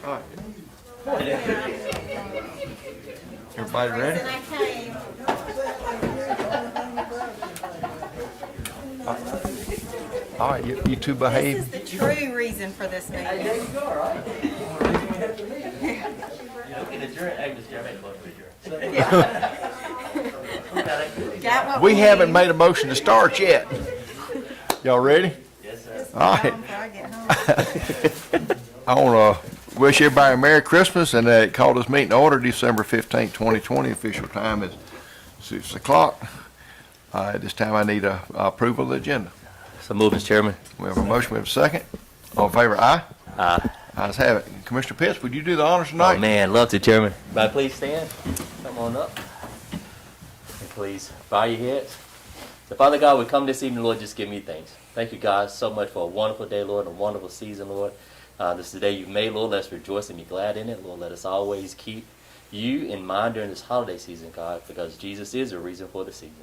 All right. Everybody ready? All right, you two behave. This is the true reason for this meeting. There you go, right? Got what We need. haven't made a motion to start yet. Y'all ready? Yes, sir. All right. Before I get home. I want to wish everybody a Merry Christmas and call this meeting to order December 15th, 2020. Official time is 6 o'clock. At this time, I need approval of the agenda. So move, Mr. Chairman. We have a motion, we have a second. All in favor, aye? Aye. Ayes have it. Commissioner Pitts, would you do the honors tonight? Oh, man, love to, Chairman. Everybody please stand. Come on up. And please bow your heads. So, Father God, we come this evening, Lord, just give me thanks. Thank you, God, so much for a wonderful day, Lord, and a wonderful season, Lord. This is the day you've made, Lord. Let's rejoice and be glad in it. Lord, let us always keep you in mind during this holiday season, God, because Jesus is the reason for the season.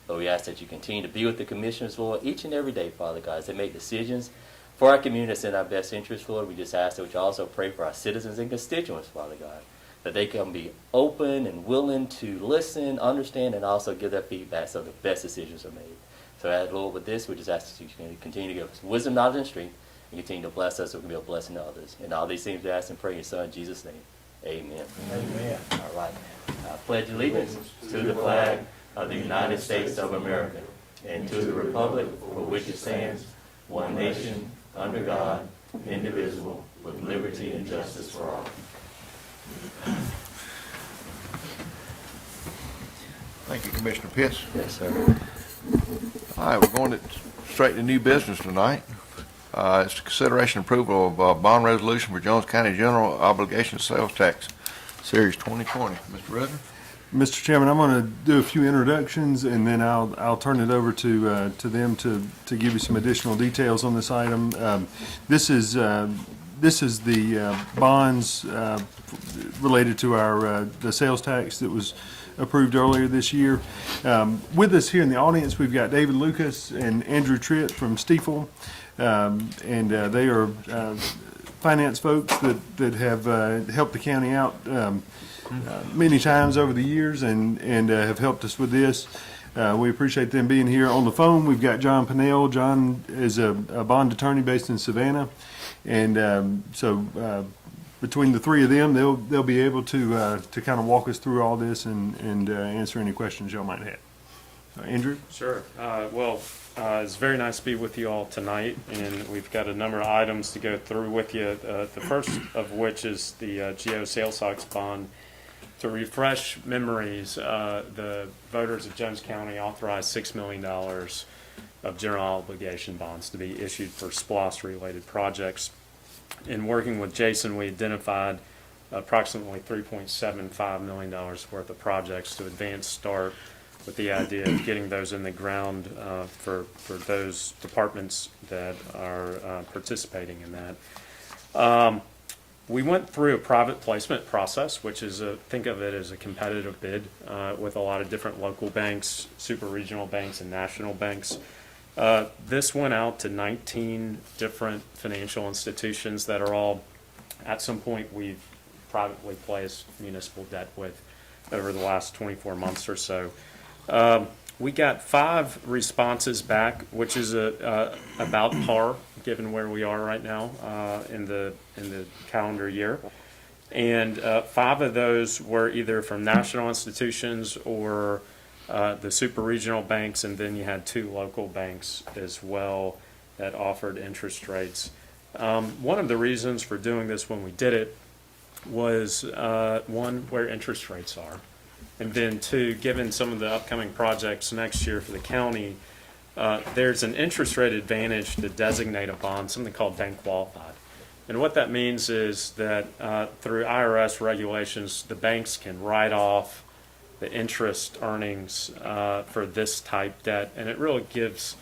Lord, we ask that you continue to be with the commissioners, Lord, each and every day, Father God, as they make decisions for our community that's in our best interest, Lord. We just ask that you also pray for our citizens and constituents, Father God, that they can be open and willing to listen, understand, and also give their feedback so the best decisions are made. So, Lord, with this, we just ask that you continue to give us wisdom, knowledge, and strength, and continue to bless us so we can be a blessing to others. And all these things we ask and pray in your Son, Jesus' name. Amen. Amen. All right. I pledge allegiance to the flag of the United States of America and to the republic for which it stands, one nation, under God, indivisible, with liberty and justice for all. Thank you, Commissioner Pitts. Yes, sir. All right, we're going straight to new business tonight. It's consideration and approval of bond resolution for Jones County General Obligation Sales Tax Series 2020. Mr. Rudden? Mr. Chairman, I'm going to do a few introductions, and then I'll turn it over to them to give you some additional details on this item. This is the bonds related to our the sales tax that was approved earlier this year. With us here in the audience, we've got David Lucas and Andrew Tritt from Stiefel, and they are finance folks that have helped the county out many times over the years and have helped us with this. We appreciate them being here. On the phone, we've got John Pinnell. John is a bond attorney based in Savannah, and so between the three of them, they'll be able to kind of walk us through all this and answer any questions y'all might have. Andrew? Sure. It's very nice to be with you all tonight, and we've got a number of items to go through with you. The first of which is the GO sales tax bond. To refresh memories, the voters of Jones County authorized $6 million of general obligation bonds to be issued for SPLOST-related projects. In working with Jason, we identified approximately $3.75 million worth of projects to advance start with the idea of getting those in the ground for those departments that are participating in that. We went through a private placement process, which is think of it as a competitive bid with a lot of different local banks, super regional banks, and national banks. This went out to 19 different financial institutions that are all, at some point, we've privately placed municipal debt with over the last 24 months or so. We got 5 responses back, which is about par, given where we are right now in the calendar year. And 5 of those were either from national institutions or the super regional banks, and then you had 2 local banks as well that offered interest rates. One of the reasons for doing this when we did it was one, where interest rates are. And then 2, given some of the upcoming projects next year for the county, there's an interest rate advantage to designate a bond, something called bank qualified. And what that means is that through IRS regulations, the banks can write off the interest earnings for this type debt, and it really gives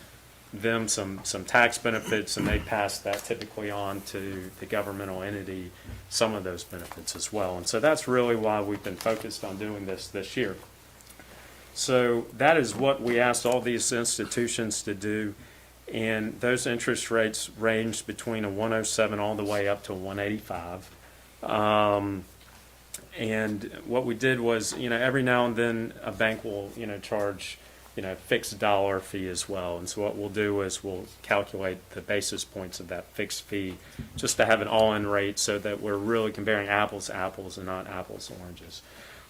them some tax benefits, and they pass that typically on to the governmental entity, some of those benefits as well. And so that's really why we've been focused on doing this year. So that is what we asked all these institutions to do, and those interest rates ranged between a 107 all the way up to 185. And what we did was, every now and then a bank will, charge, fixed dollar fee as well. And so what we'll do is we'll calculate the basis points of that fixed fee just to have an all-in rate so that we're really comparing apples to apples and not apples to oranges.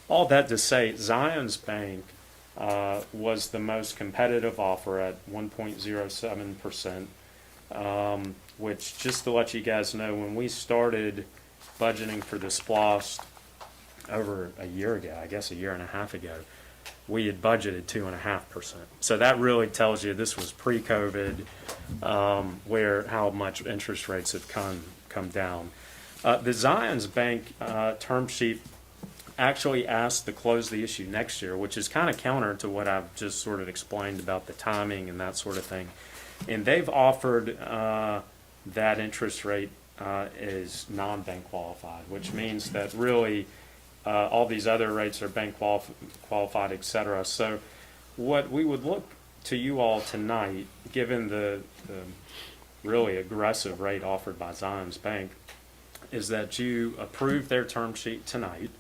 All that to say, Zions Bank was the most competitive offer at 1.07%, which, just to let you guys know, when we started budgeting for this SPLOST over a year ago, I guess a year and a half ago, we had budgeted 2.5%. So that really tells you this was pre-COVID, where how much interest rates have come down. The Zions Bank term sheet actually asked to close the issue next year, which is kind of counter to what I've just sort of explained about the timing and that sort of thing. And they've offered that interest rate is non-bank qualified, which means that really all these other rates are bank qualified, et cetera. So what we would look to you all tonight, given the really aggressive rate offered by Zions Bank, is that you approve their term sheet tonight.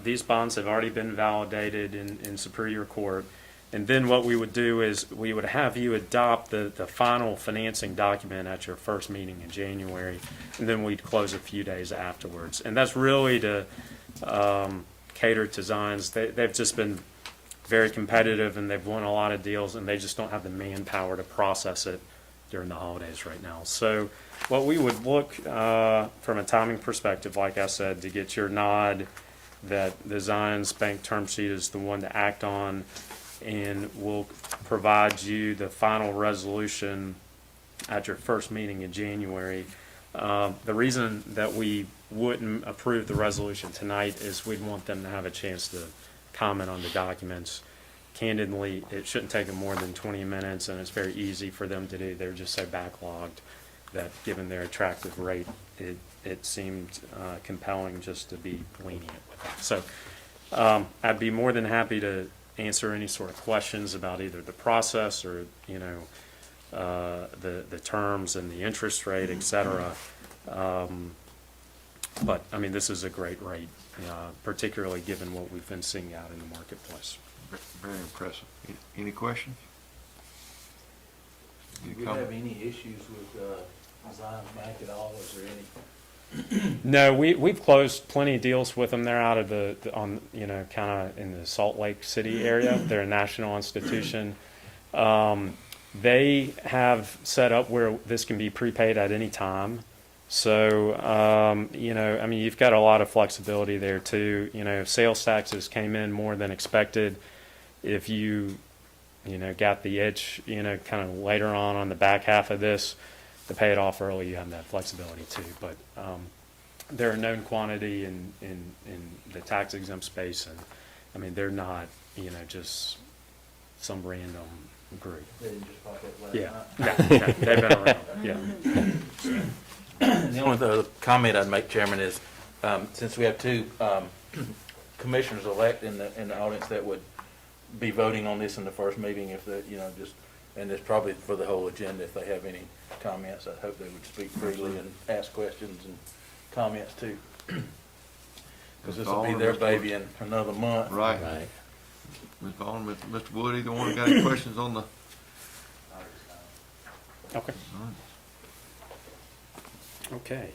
These bonds have already been validated in Superior Court. And then what we would do is we would have you adopt the final financing document at your first meeting in January, and then we'd close a few days afterwards. And that's really to cater to Zions. They've just been very competitive, and they've won a lot of deals, and they just don't have the manpower to process it during the holidays right now. So what we would look from a timing perspective, like I said, to get your nod that the Zions Bank term sheet is the one to act on, and we'll provide you the final resolution at your first meeting in January. The reason that we wouldn't approve the resolution tonight is we'd want them to have a chance to comment on the documents. Candidly, it shouldn't take them more than 20 minutes, and it's very easy for them to do. They're just so backlogged that given their attractive rate, it seemed compelling just to be lenient with that. So I'd be more than happy to answer any sort of questions about either the process or, the terms and the interest rate, et cetera. But, I mean, this is a great rate, particularly given what we've been seeing out in the marketplace. Very impressive. Any questions? Do we have any issues with Zions Bank at all? Is there any? No, we've closed plenty of deals with them. They're out of kind of in the Salt Lake City area. They're a national institution. They have set up where this can be prepaid at any time. So, I mean, you've got a lot of flexibility there too. If sales taxes came in more than expected, if you got the itch, kind of later on the back half of this, to pay it off early, you have that flexibility too. But they're a known quantity in the tax exempt space, and I mean they're not just some random group. They didn't just pop up last Yeah, night? no, they've been around. Yeah. The only other comment I'd make, Chairman, is since we have two commissioners-elect in the audience that would be voting on this in the first meeting, if they, and it's probably for the whole agenda, if they have any comments, I hope they would speak freely and ask questions and comments too. Because this will be their baby in another month. Right. Right. Ms. Vaughn, Mr. Wood, either one got any questions on the? Okay. Okay.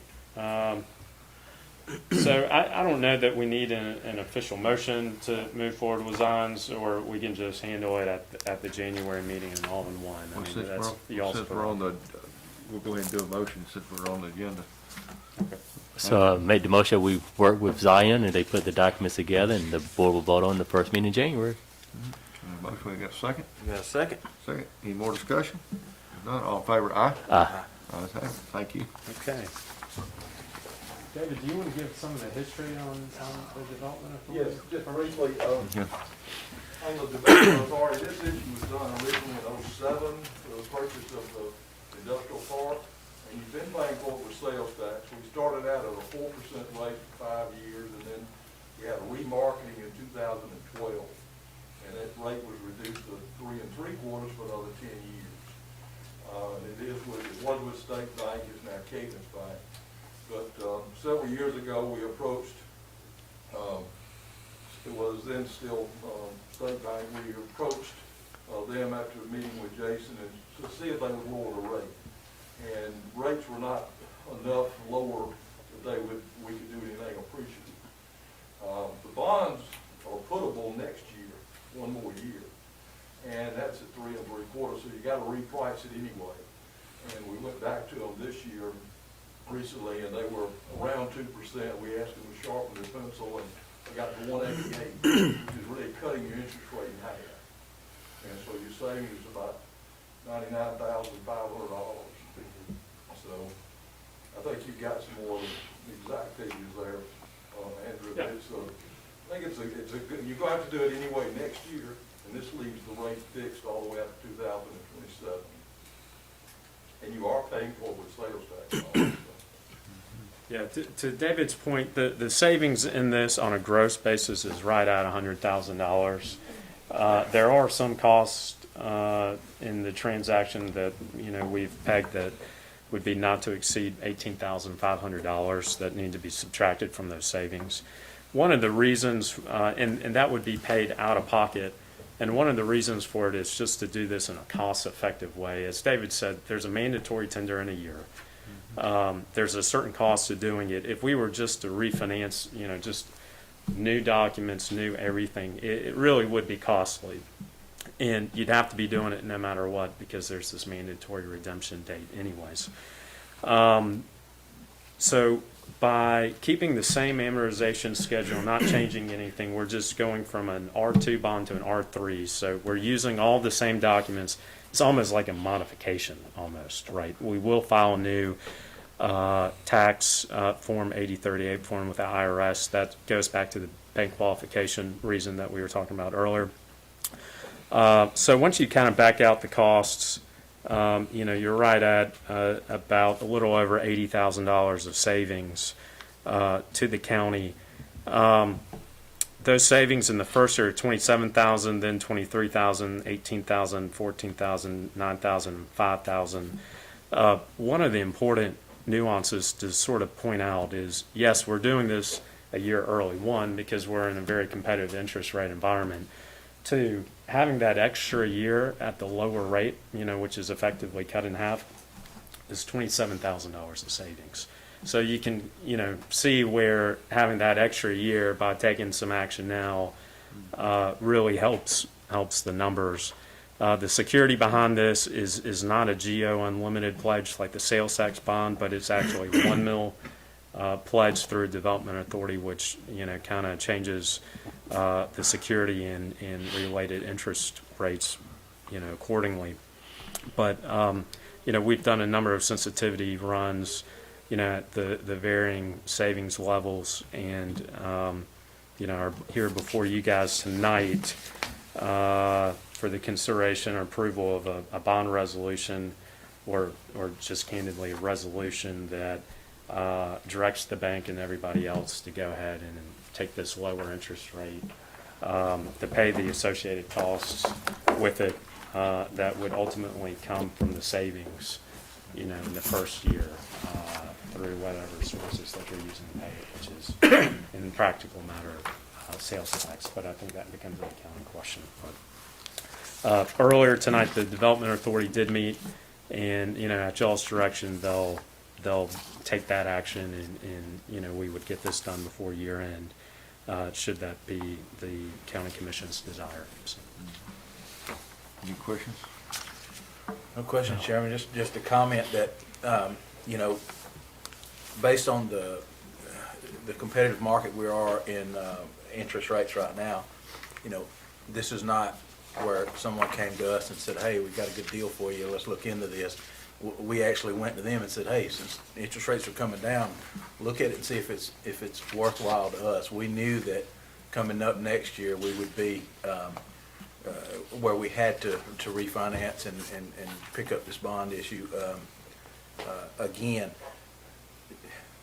So I don't know that we need an official motion to move forward with Zions, or we can just handle it at the January meeting and all in one. I Well, mean, since that's we're, y'all's since we're on the, we'll go ahead and do a motion since we're on the agenda. So I made the motion, we work with Zion, and they put the documents together, and the board will vote on the first meeting in January. Motion, we got a second? You got a second? Second. Any more discussion? If not, all in favor, aye? Aye. Ayes have it. Thank you. Okay. David, do you want to give some of the history on the development authority? Yes, just briefly, Yeah. on the development authority, this issue was done originally in '07 for the purchase of the industrial park. And you've been paying for it with sales tax. We started out at a 4% rate for 5 years, and then we had a remarketing in 2012. And that rate was reduced to 3 3/4 for another 10 years. It was with State Bank, it's now Cadence Bank. but several years ago, we approached, it was then still State Bank, we approached them after a meeting with Jason and to see if they would lower the rate. And rates were not enough lower that we could do anything appreciative. The bonds are puttable next year, one more year, and that's at 3 3/4, so you gotta reprice it anyway. And we went back to them this year recently, and they were around 2%. We asked them to sharpen their pencil, and they got to 188, which is really cutting your interest rate in half. And so your savings is about $99,500. So I think you've got some more of the exact figures there, Andrew. Yeah. I think it's a good, you're going to have to do it anyway next year, and this leaves the rate fixed all the way out to 2027. And you are paying for it with sales tax. Also. Yeah, to David's point, the savings in this on a gross basis is right at $100,000. There are some costs in the transaction that, you know, we've pegged that would be not to exceed $18,500 that need to be subtracted from those savings. One of the reasons, and that would be paid out of pocket, and one of the reasons for it is just to do this in a cost-effective way. As David said, there's a mandatory tender in a year. There's a certain cost to doing it. If we were just to refinance, you know, just new documents, new everything, it really would be costly. And you'd have to be doing it no matter what because there's this mandatory redemption date anyways. So by keeping the same amortization schedule, not changing anything, we're just going from an R2 bond to an R3. So we're using all the same documents. It's almost like a modification almost, right? We will file a new tax form 8038 form with the IRS. That goes back to the bank qualification reason that we were talking about earlier. So once you kind of back out the costs, you know, you're right at about a little over $80,000 of savings to the county. Those savings in the first year are $27,000, then $23,000, $18,000, $14,000, $9,000, $5,000. One of the important nuances to sort of point out is, yes, we're doing this a year early. One, because we're in a very competitive interest rate environment. Two, having that extra year at the lower rate, you know, which is effectively cut in half, is $27,000 of savings. So you can, you know, see where having that extra year by taking some action now really helps the numbers. The security behind this is not a GO unlimited pledge like the sales tax bond, but it's actually $1 million pledge through Development Authority, which, you know, kind of changes the security and related interest rates, you know, accordingly. But you know, we've done a number of sensitivity runs, you know, at the varying savings levels, and you know, are here before you guys tonight for the consideration or approval of a bond resolution, or just candidly a resolution that directs the bank and everybody else to go ahead and take this lower interest rate to pay the associated costs with it that would ultimately come from the savings, you know, in the first year through whatever sources that you're using to pay it, which is in practical matter sales tax. But I think that becomes an accounting question. But earlier tonight, the Development Authority did meet, and, you know, at y'all's direction, they'll take that action, and you know, we would get this done before year end, should that be the county commission's desire. So. Any questions? No question, Chairman. Just a comment that, you know, based on the competitive market we are in interest rates right now, you know, this is not where someone came to us and said, hey, we've got a good deal for you, let's look into this. We actually went to them and said, hey, since interest rates are coming down, look at it and see if it's worthwhile to us. We knew that coming up next year we would be where we had to refinance and pick up this bond issue again.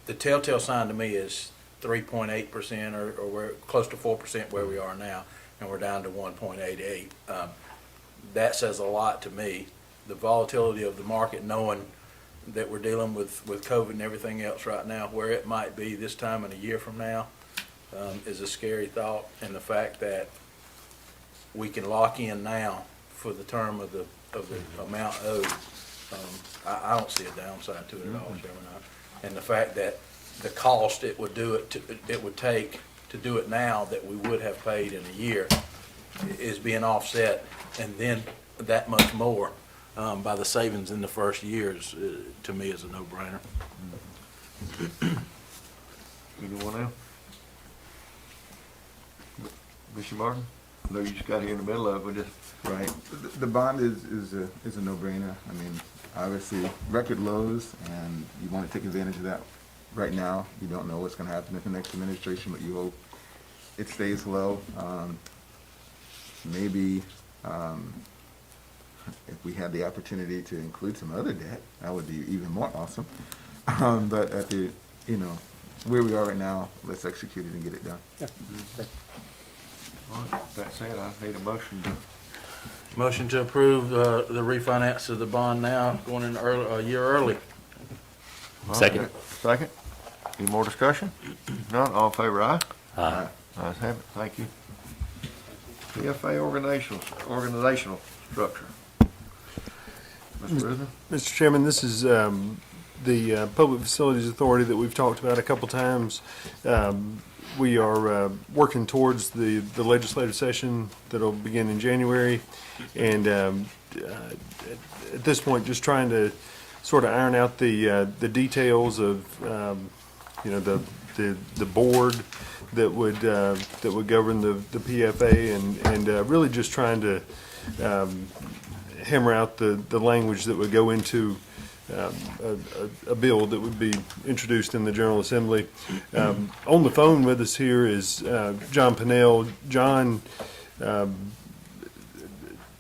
The telltale sign to me is 3.8% or we're close to 4% where we are now, and we're down to 1.88. That says a lot to me. The volatility of the market, knowing that we're dealing with COVID and everything else right now, where it might be this time in a year from now, is a scary thought. And the fact that we can lock in now for the term of the amount owed, I don't see a downside to it at all, Chairman. And the fact that the cost it would take to do it now that we would have paid in a year is being offset, and then that much more by the savings in the first year is, to me, is a no-brainer. Anyone else? Mr. Martin? I know you just got here in the middle of it, just. Right. The bond is a no-brainer. I mean, obviously, record lows, and you want to take advantage of that right now. You don't know what's going to happen in the next administration, but you hope it stays low. Maybe if we had the opportunity to include some other debt, that would be even more awesome. But at the, where we are right now, let's execute it and get it done. All right, that said, I need a motion to. Motion to approve the refinance of the bond now, going in a year early. Second. Second. Any more discussion? None, all in favor, aye? Aye. Ayes have it, thank you. PFA organizational structure. Mr. Rutherford? Mr. Chairman, this is the Public Facilities Authority that we've talked about a couple times. We are working towards the legislative session that'll begin in January. And at this point, just trying to sort of iron out the details of, the board that would govern the PFA, and really just trying to hammer out the language that would go into a bill that would be introduced in the General Assembly. On the phone with us here is John Pennell. John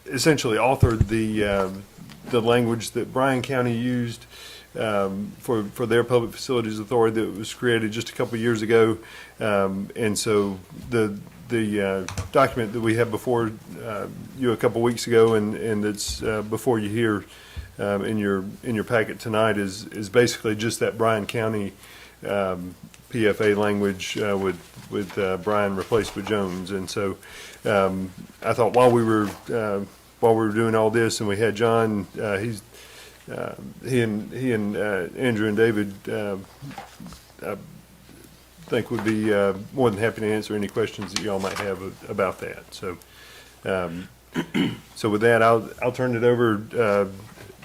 essentially authored the language that Bryan County used for their Public Facilities Authority that was created just a couple years ago. And so the document that we had before you a couple weeks ago and that's before you here in your packet tonight is basically just that Bryan County PFA language with Bryan replaced with Jones. And so I thought while we were doing all this and we had John, he and Andrew and David I think would be more than happy to answer any questions that y'all might have about that. So so with that, I'll turn it over.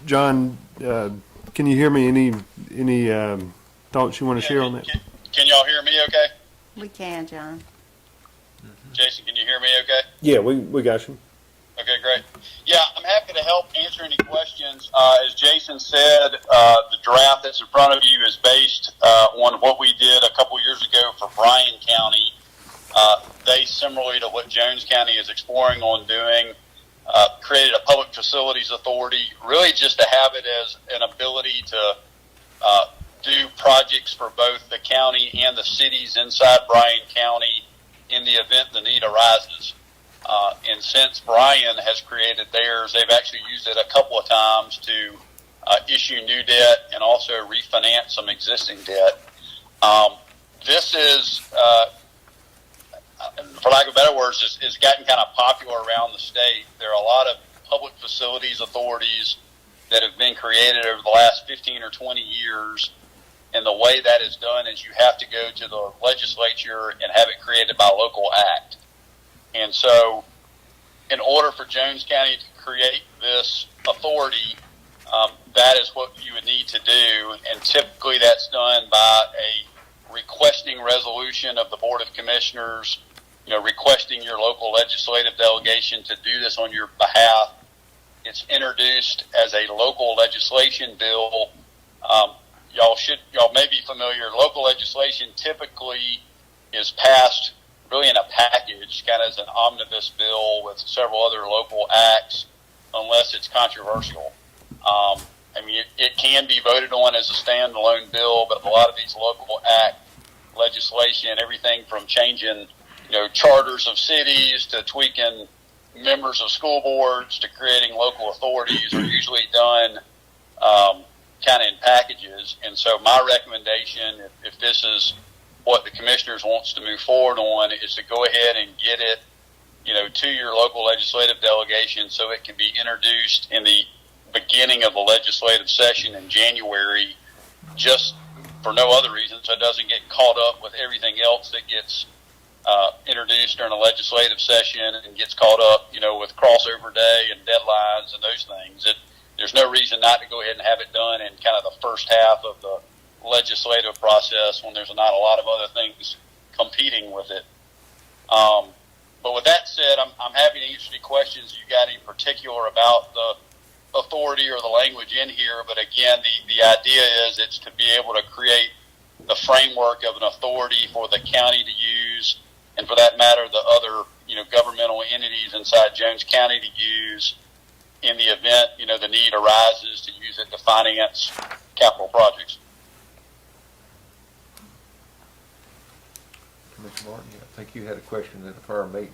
John, can you hear me? Any thoughts you want to share on that? Can y'all hear me okay? We can, John. Jason, can you hear me okay? Yeah, we got you. Okay, great. Yeah, I'm happy to help answer any questions. As Jason said, the draft that's in front of you is based on what we did a couple years ago for Bryan County. They, similarly to what Jones County is exploring on doing, created a public facilities authority, really just to have it as an ability to do projects for both the county and the cities inside Bryan County in the event the need arises. And since Bryan has created theirs, they've actually used it a couple of times to issue new debt and also refinance some existing debt. This is, for lack of better words, is gotten kind of popular around the state. There are a lot of public facilities authorities that have been created over the last 15 or 20 years. And the way that is done is you have to go to the legislature and have it created by local act. And so in order for Jones County to create this authority, that is what you would need to do. And typically that's done by a requesting resolution of the Board of Commissioners, requesting your local legislative delegation to do this on your behalf. It's introduced as a local legislation bill. Y'all may be familiar, local legislation typically is passed really in a package, kind of as an omnibus bill with several other local acts, unless it's controversial. It can be voted on as a standalone bill, but a lot of these local act legislation, everything from changing, charters of cities to tweaking members of school boards to creating local authorities, are usually done kind of in packages. And so my recommendation, if this is what the commissioners wants to move forward on, is to go ahead and get it, to your local legislative delegation so it can be introduced in the beginning of the legislative session in January, just for no other reason, so it doesn't get caught up with everything else that gets introduced during a legislative session and gets caught up, with crossover day and deadlines and those things. There's no reason not to go ahead and have it done in kind of the first half of the legislative process when there's not a lot of other things competing with it. But with that said, I'm happy to answer any questions you got in particular about the authority or the language in here. But again, the idea is it's to be able to create the framework of an authority for the county to use, and for that matter, the other governmental entities inside Jones County to use in the event the need arises to use it to finance capital projects. Mr. Martin, I think you had a question at the prior meeting.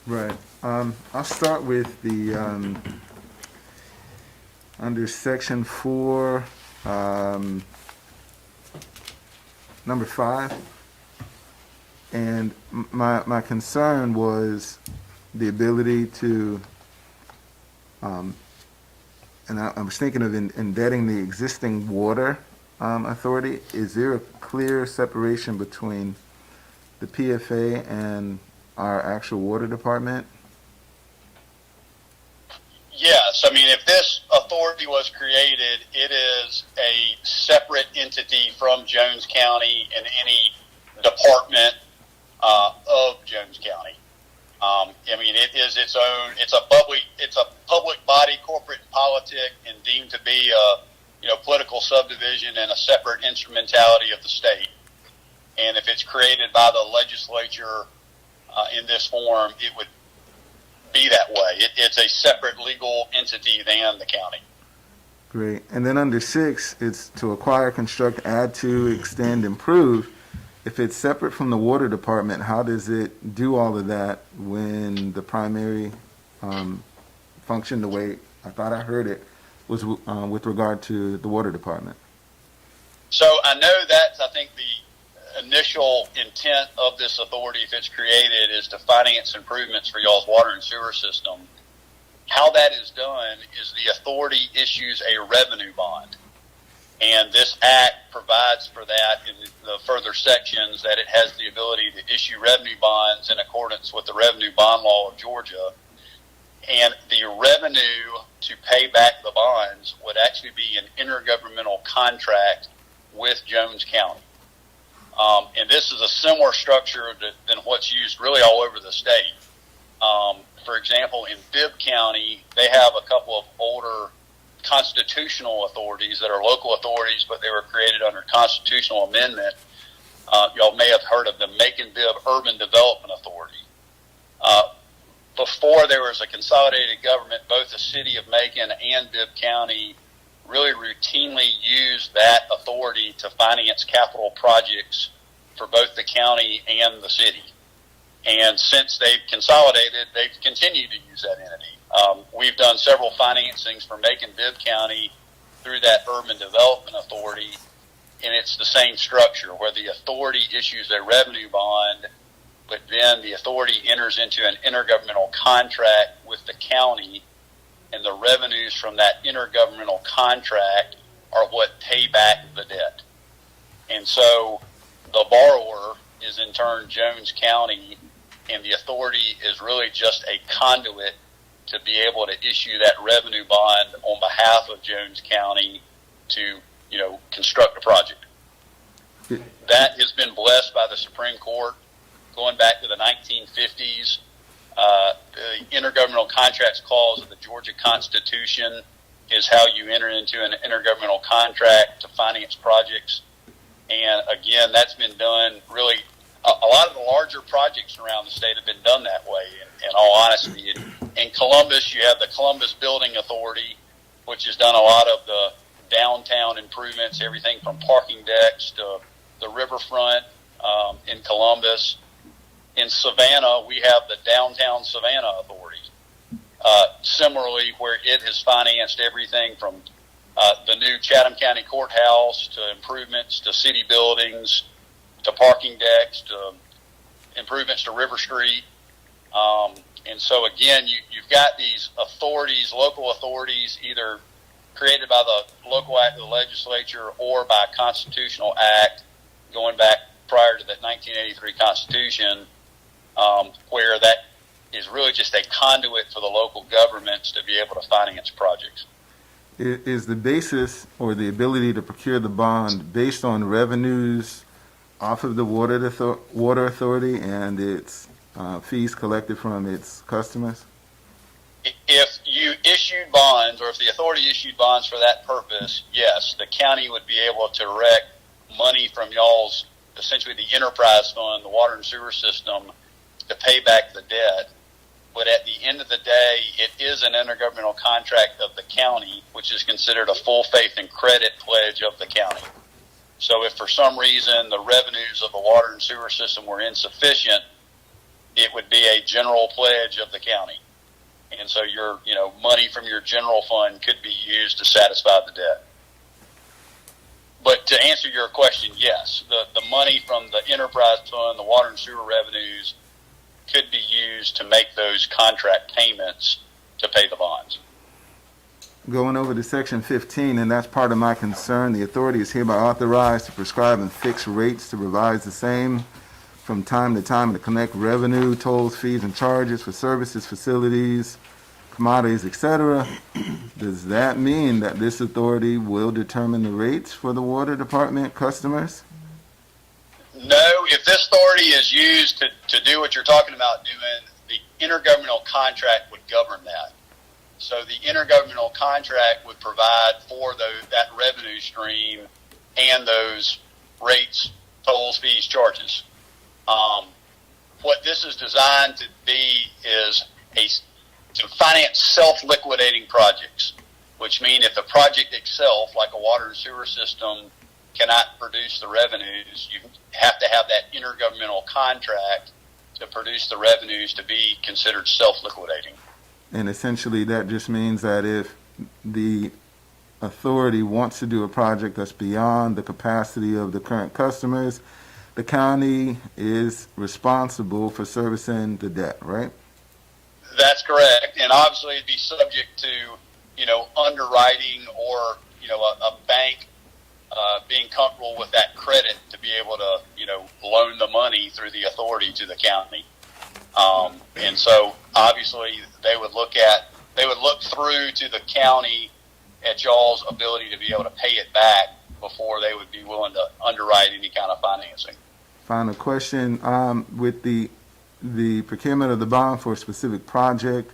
Right. I'll start with the, under section 4, number 5. And my concern was the ability to, and I was thinking of embedding the existing water authority. Is there a clear separation between the PFA and our actual water department? Yes. I mean, if this authority was created, it is a separate entity from Jones County and any department of Jones County. I mean, it is its own. It's a public body, corporate and politic, and deemed to be a political subdivision and a separate instrumentality of the state. And if it's created by the legislature in this form, it would be that way. It's a separate legal entity than the county. Great. And then under 6, it's to acquire, construct, add to, extend, improve. If it's separate from the water department, how does it do all of that when the primary function, the way I thought I heard it, was with regard to the water department? So I know that's, I think, the initial intent of this authority, if it's created, is to finance improvements for y'all's water and sewer system. How that is done is the authority issues a revenue bond. And this act provides for that in the further sections, that it has the ability to issue revenue bonds in accordance with the revenue bond law of Georgia. And the revenue to pay back the bonds would actually be an intergovernmental contract with Jones County. And this is a similar structure than what's used really all over the state. For example, in Bibb County, they have a couple of older constitutional authorities that are local authorities, but they were created under constitutional amendment. Y'all may have heard of the Macon-Bibb Urban Development Authority. Before there was a consolidated government, both the city of Macon and Bibb County really routinely used that authority to finance capital projects for both the county and the city. And since they've consolidated, they've continued to use that entity. We've done several financings for Macon-Bibb County through that Urban Development Authority, and it's the same structure where the authority issues a revenue bond, but then the authority enters into an intergovernmental contract with the county, and the revenues from that intergovernmental contract are what pay back the debt. And so the borrower is in turn Jones County, and the authority is really just a conduit to be able to issue that revenue bond on behalf of Jones County to, construct a project. That has been blessed by the Supreme Court going back to the 1950s. The Intergovernmental Contracts Clause of the Georgia Constitution is how you enter into an intergovernmental contract to finance projects. And again, that's been done really, a lot of the larger projects around the state have been done that way, in all honesty. In Columbus, you have the Columbus Building Authority, which has done a lot of the downtown improvements, everything from parking decks to the riverfront in Columbus. In Savannah, we have the Downtown Savannah Authority. Similarly, where it has financed everything from the new Chatham County Courthouse, to improvements to city buildings, to parking decks, to improvements to River Street. And so again, you've got these authorities, local authorities, either created by the local act of the legislature or by a constitutional act going back prior to the 1983 Constitution, where that is really just a conduit for the local governments to be able to finance projects. Is the basis or the ability to procure the bond based on revenues off of the water authority and its fees collected from its customers? If you issued bonds, or if the authority issued bonds for that purpose, yes, the county would be able to direct money from y'all's, essentially the enterprise fund, the water and sewer system, to pay back the debt. But at the end of the day, it is an intergovernmental contract of the county, which is considered a full faith and credit pledge of the county. So if for some reason the revenues of the water and sewer system were insufficient, it would be a general pledge of the county. And so your, money from your general fund could be used to satisfy the debt. But to answer your question, yes, the money from the enterprise fund, the water and sewer revenues, could be used to make those contract payments to pay the bonds. Going over to section 15, and that's part of my concern. The authority is hereby authorized to prescribe and fix rates to revise the same from time to time and to collect revenue, tolls, fees, and charges for services, facilities, commodities, etc. Does that mean that this authority will determine the rates for the water department customers? No, if this authority is used to do what you're talking about doing, the intergovernmental contract would govern that. So the intergovernmental contract would provide for that revenue stream and those rates, tolls, fees, charges. What this is designed to be is to finance self-liquidating projects, which mean if the project itself, like a water and sewer system, cannot produce the revenues, you have to have that intergovernmental contract to produce the revenues to be considered self-liquidating. And essentially that just means that if the authority wants to do a project that's beyond the capacity of the current customers, the county is responsible for servicing the debt, right? That's correct. And obviously it'd be subject to, underwriting or, a bank being comfortable with that credit to be able to, loan the money through the authority to the county. And so obviously they would look through to the county at y'all's ability to be able to pay it back before they would be willing to underwrite any kind of financing. Final question, with the procurement of the bond for a specific project,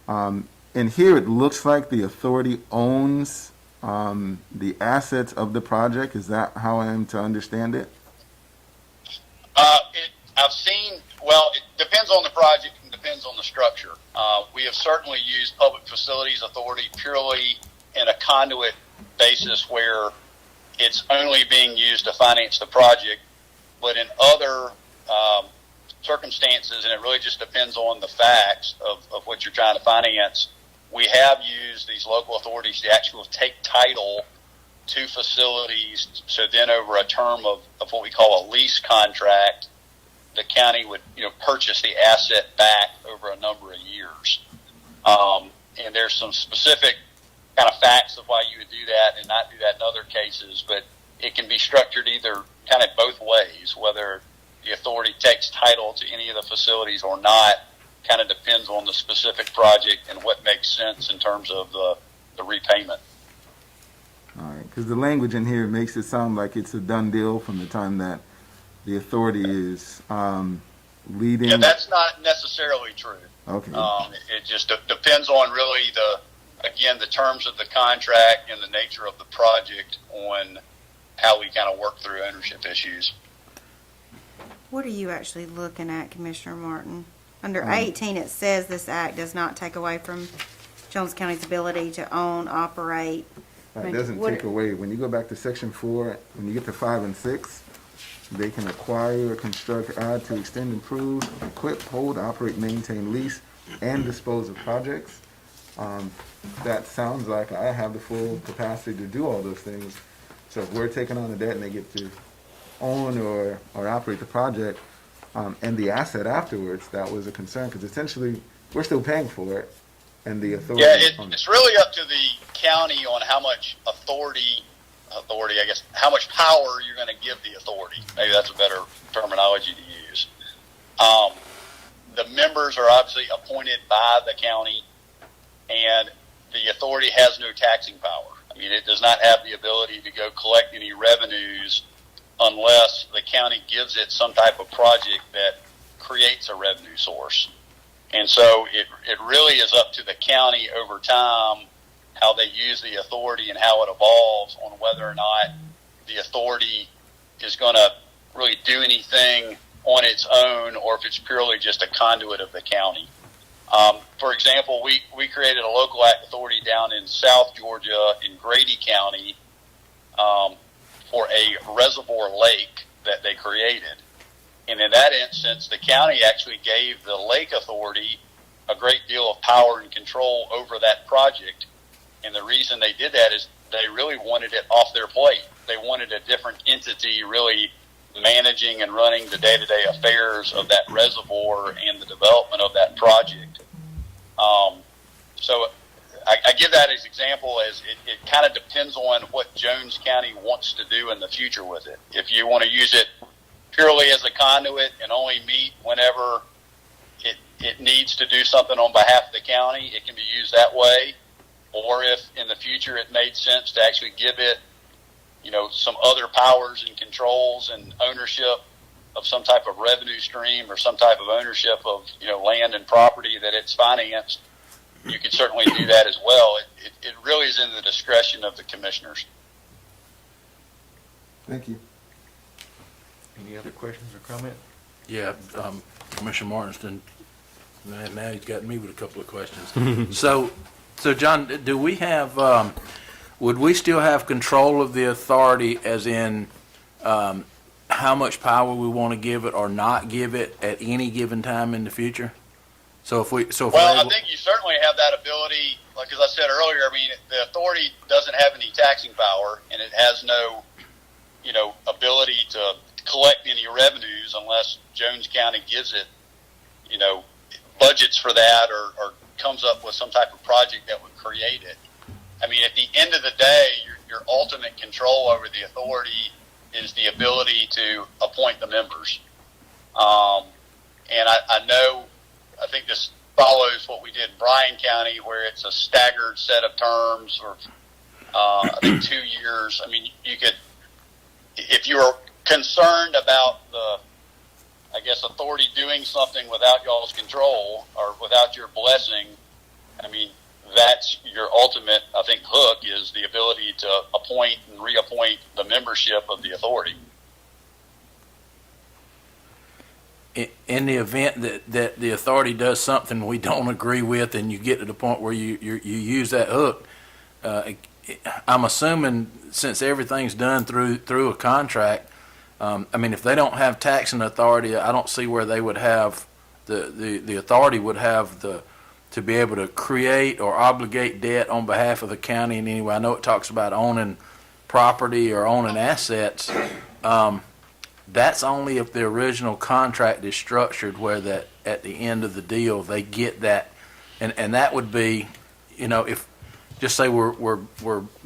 and here it looks like the authority owns the assets of the project. Is that how I am to understand it? It depends on the project and depends on the structure. We have certainly used Public Facilities Authority purely in a conduit basis where it's only being used to finance the project. But in other circumstances, and it really just depends on the facts of what you're trying to finance, we have used these local authorities to actually take title to facilities. So then over a term of what we call a lease contract, the county would purchase the asset back over a number of years. And there's some specific kind of facts of why you would do that and not do that in other cases, but it can be structured either kind of both ways, whether the authority takes title to any of the facilities or not, kind of depends on the specific project and what makes sense in terms of the repayment. All right, because the language in here makes it sound like it's a done deal from the time that the authority is leading. Yeah, that's not necessarily true. Okay. It just depends on really the terms of the contract and the nature of the project on how we kind of work through ownership issues. What are you actually looking at, Commissioner Martin? Under 18, it says this act does not take away from Jones County's ability to own, operate. It doesn't take away. When you go back to section 4, when you get to 5 and 6, they can acquire, construct, add to, extend, improve, equip, hold, operate, maintain, lease, and dispose of projects. that sounds like I have the full capacity to do all those things. So if we're taking on the debt and they get to own or operate the project, and the asset afterwards, that was a concern, because essentially, we're still paying for it, and the authority. Yeah, it's really up to the county on how much authority, I guess, how much power you're going to give the authority. Maybe that's a better terminology to use. The members are obviously appointed by the county, and the authority has no taxing power. I mean, it does not have the ability to go collect any revenues unless the county gives it some type of project that creates a revenue source. And so it really is up to the county over time how they use the authority and how it evolves on whether or not the authority is going to really do anything on its own or if it's purely just a conduit of the county. For example, we created a local act authority down in South Georgia in Grady County for a reservoir lake that they created. And in that instance, the county actually gave the lake authority a great deal of power and control over that project. And the reason they did that is they really wanted it off their plate. They wanted a different entity really managing and running the day-to-day affairs of that reservoir and the development of that project. So I give that as an example as it kind of depends on what Jones County wants to do in the future with it. If you want to use it purely as a conduit and only meet whenever it needs to do something on behalf of the county, it can be used that way. Or if in the future it made sense to actually give it, some other powers and controls and ownership of some type of revenue stream or some type of ownership of, land and property that it's financed, you could certainly do that as well. It really is in the discretion of the commissioners. Thank you. Any other questions or comments? Yeah, Commissioner Martinston, man, now he's got me with a couple of questions. So John, do we have, would we still have control of the authority as in how much power we want to give it or not give it at any given time in the future? Well, I think you certainly have that ability. Like as I said earlier, I mean, the authority doesn't have any taxing power, and it has no, ability to collect any revenues unless Jones County gives it, budgets for that or comes up with some type of project that would create it. I mean, at the end of the day, your ultimate control over the authority is the ability to appoint the members. And I think this follows what we did in Bryan County, where it's a staggered set of terms, or I think 2 years. I mean, you could, if you were concerned about the, authority doing something without y'all's control or without your blessing, I mean, that's your ultimate, I think, hook is the ability to appoint and reappoint the membership of the authority. In the event that the authority does something we don't agree with and you get to the point where you use that hook, I'm assuming since everything's done through a contract, if they don't have taxing authority, I don't see where they would have, the authority would have to be able to create or obligate debt on behalf of the county in any way. I know it talks about owning property or owning assets. That's only if the original contract is structured where that at the end of the deal they get that, and that would be, if just say we're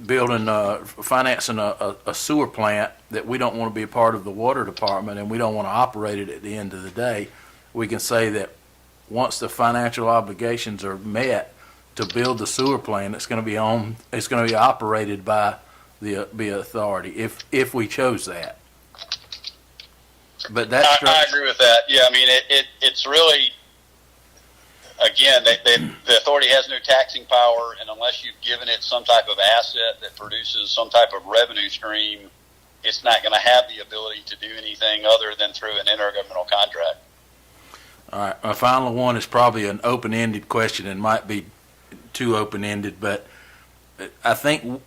building financing a sewer plant that we don't want to be a part of the water department and we don't want to operate it at the end of the day, we can say that once the financial obligations are met to build the sewer plant, it's going to be operated by the authority if we chose that. But that's I agree with that. Yeah, I mean, it's really, again, the authority has no taxing power, and unless you've given it some type of asset that produces some type of revenue stream, it's not going to have the ability to do anything other than through an intergovernmental contract. All right. My final one is probably an open-ended question and might be too open-ended, but I think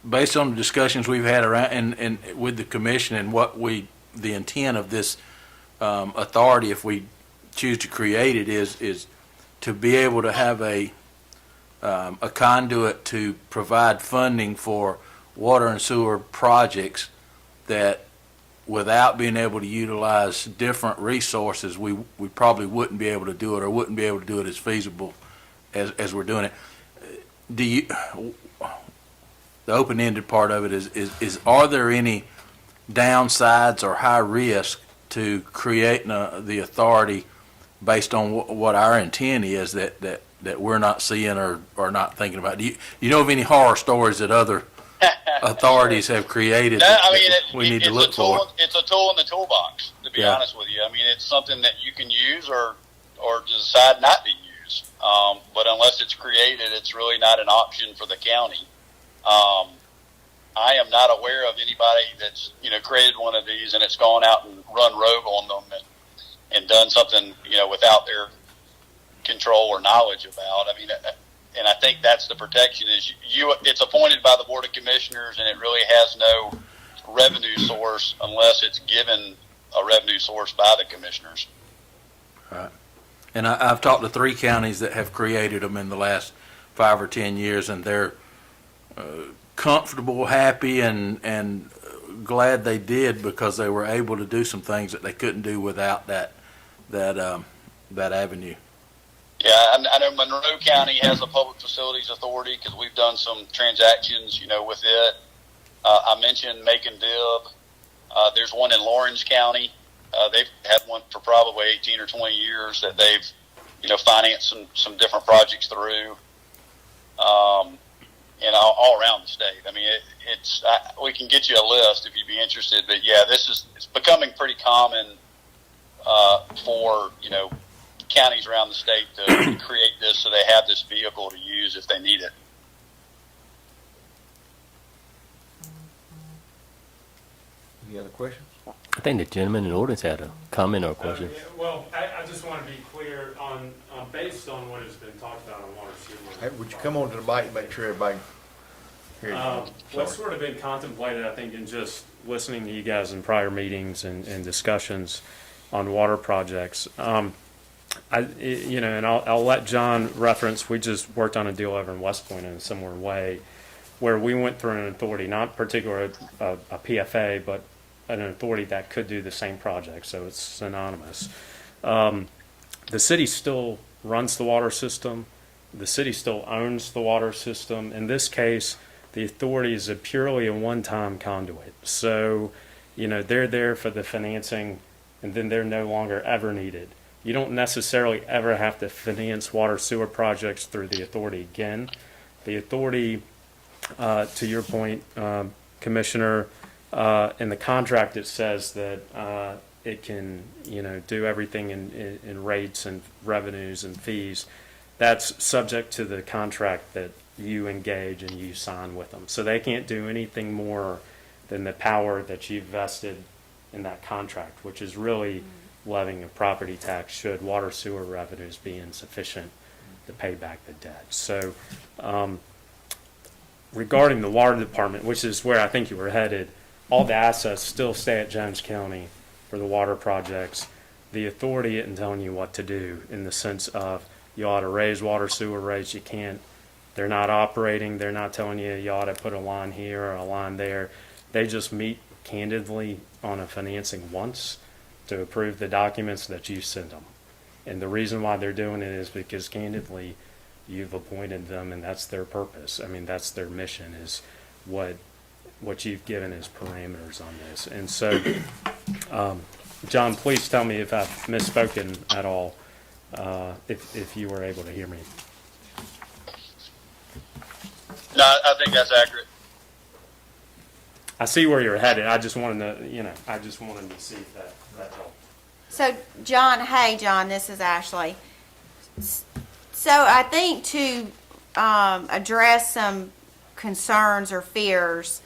based on the discussions we've had around and with the commission and the intent of this authority, if we choose to create it, is to be able to have a a conduit to provide funding for water and sewer projects that without being able to utilize different resources, we probably wouldn't be able to do it, or wouldn't be able to do it as feasible as we're doing it. Do you, the open-ended part of it is are there any downsides or high risk to creating the authority based on what our intent is that we're not seeing or not thinking about? Do you know of any horror stories that other authorities have created we need to look for? It's a tool in the toolbox, to be honest with you. I mean, it's something that you can use or decide not to use. But unless it's created, it's really not an option for the county. I am not aware of anybody that's, created one of these and it's gone out and run rogue on them and done something, without their control or knowledge about. I mean, and I think that's the protection is it's appointed by the Board of Commissioners, and it really has no revenue source unless it's given a revenue source by the commissioners. Right. And I've talked to 3 counties that have created them in the last 5 or 10 years, and they're comfortable, happy, and glad they did, because they were able to do some things that they couldn't do without that avenue. Yeah, I know Monroe County has a public facilities authority because we've done some transactions, with it. I mentioned Macon Dib. There's one in Lawrence County. They've had one for probably 18 or 20 years that they've, financed some different projects through. All around the state. I mean, we can get you a list if you'd be interested. But yeah, it's becoming pretty common for counties around the state to create this, so they have this vehicle to use if they need it. Any other questions? I think the gentleman in the audience had a comment or a question. Well, I just want to be clear on, based on what has been talked about on water sewer. Hey, would you come on to the mic and make sure everybody hears you? What's sort of been contemplated, I think, in just listening to you guys in prior meetings and discussions on water projects, and I'll let John reference, we just worked on a deal over in West Point in a similar way, where we went through an authority, not particularly a PFA, but an authority that could do the same project, so it's synonymous. The city still runs the water system. The city still owns the water system. In this case, the authority is purely a one-time conduit. So, they're there for the financing, and then they're no longer ever needed. You don't necessarily ever have to finance water sewer projects through the authority again. The authority, to your point, Commissioner, in the contract it says that it can, do everything in rates and revenues and fees. That's subject to the contract that you engage and you sign with them. So they can't do anything more than the power that you've vested in that contract, which is really levying a property tax should water sewer revenues be insufficient to pay back the debt. So regarding the water department, which is where I think you were headed, all the assets still stay at Jones County for the water projects. The authority isn't telling you what to do in the sense of you ought to raise water sewer rates. You can't. They're not operating. They're not telling you ought to put a line here or a line there. They just meet candidly on a financing once to approve the documents that you send them. And the reason why they're doing it is because candidly you've appointed them and that's their purpose. I mean, that's their mission, is what you've given as parameters on this. And so, John, please tell me if I've misspoken at all, if you were able to hear me. No, I think that's accurate. I see where you're headed. I just wanted to, see if that helped. So, John, hey, John, this is Ashley. So I think to address some concerns or fears,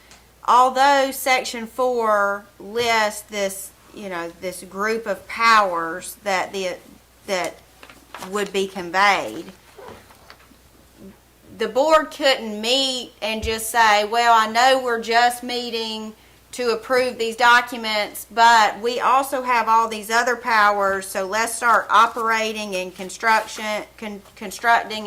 although Section 4 lists this, this group of powers that would be conveyed, the board couldn't meet and just say, well, I know we're just meeting to approve these documents, but we also have all these other powers, so let's start operating and constructing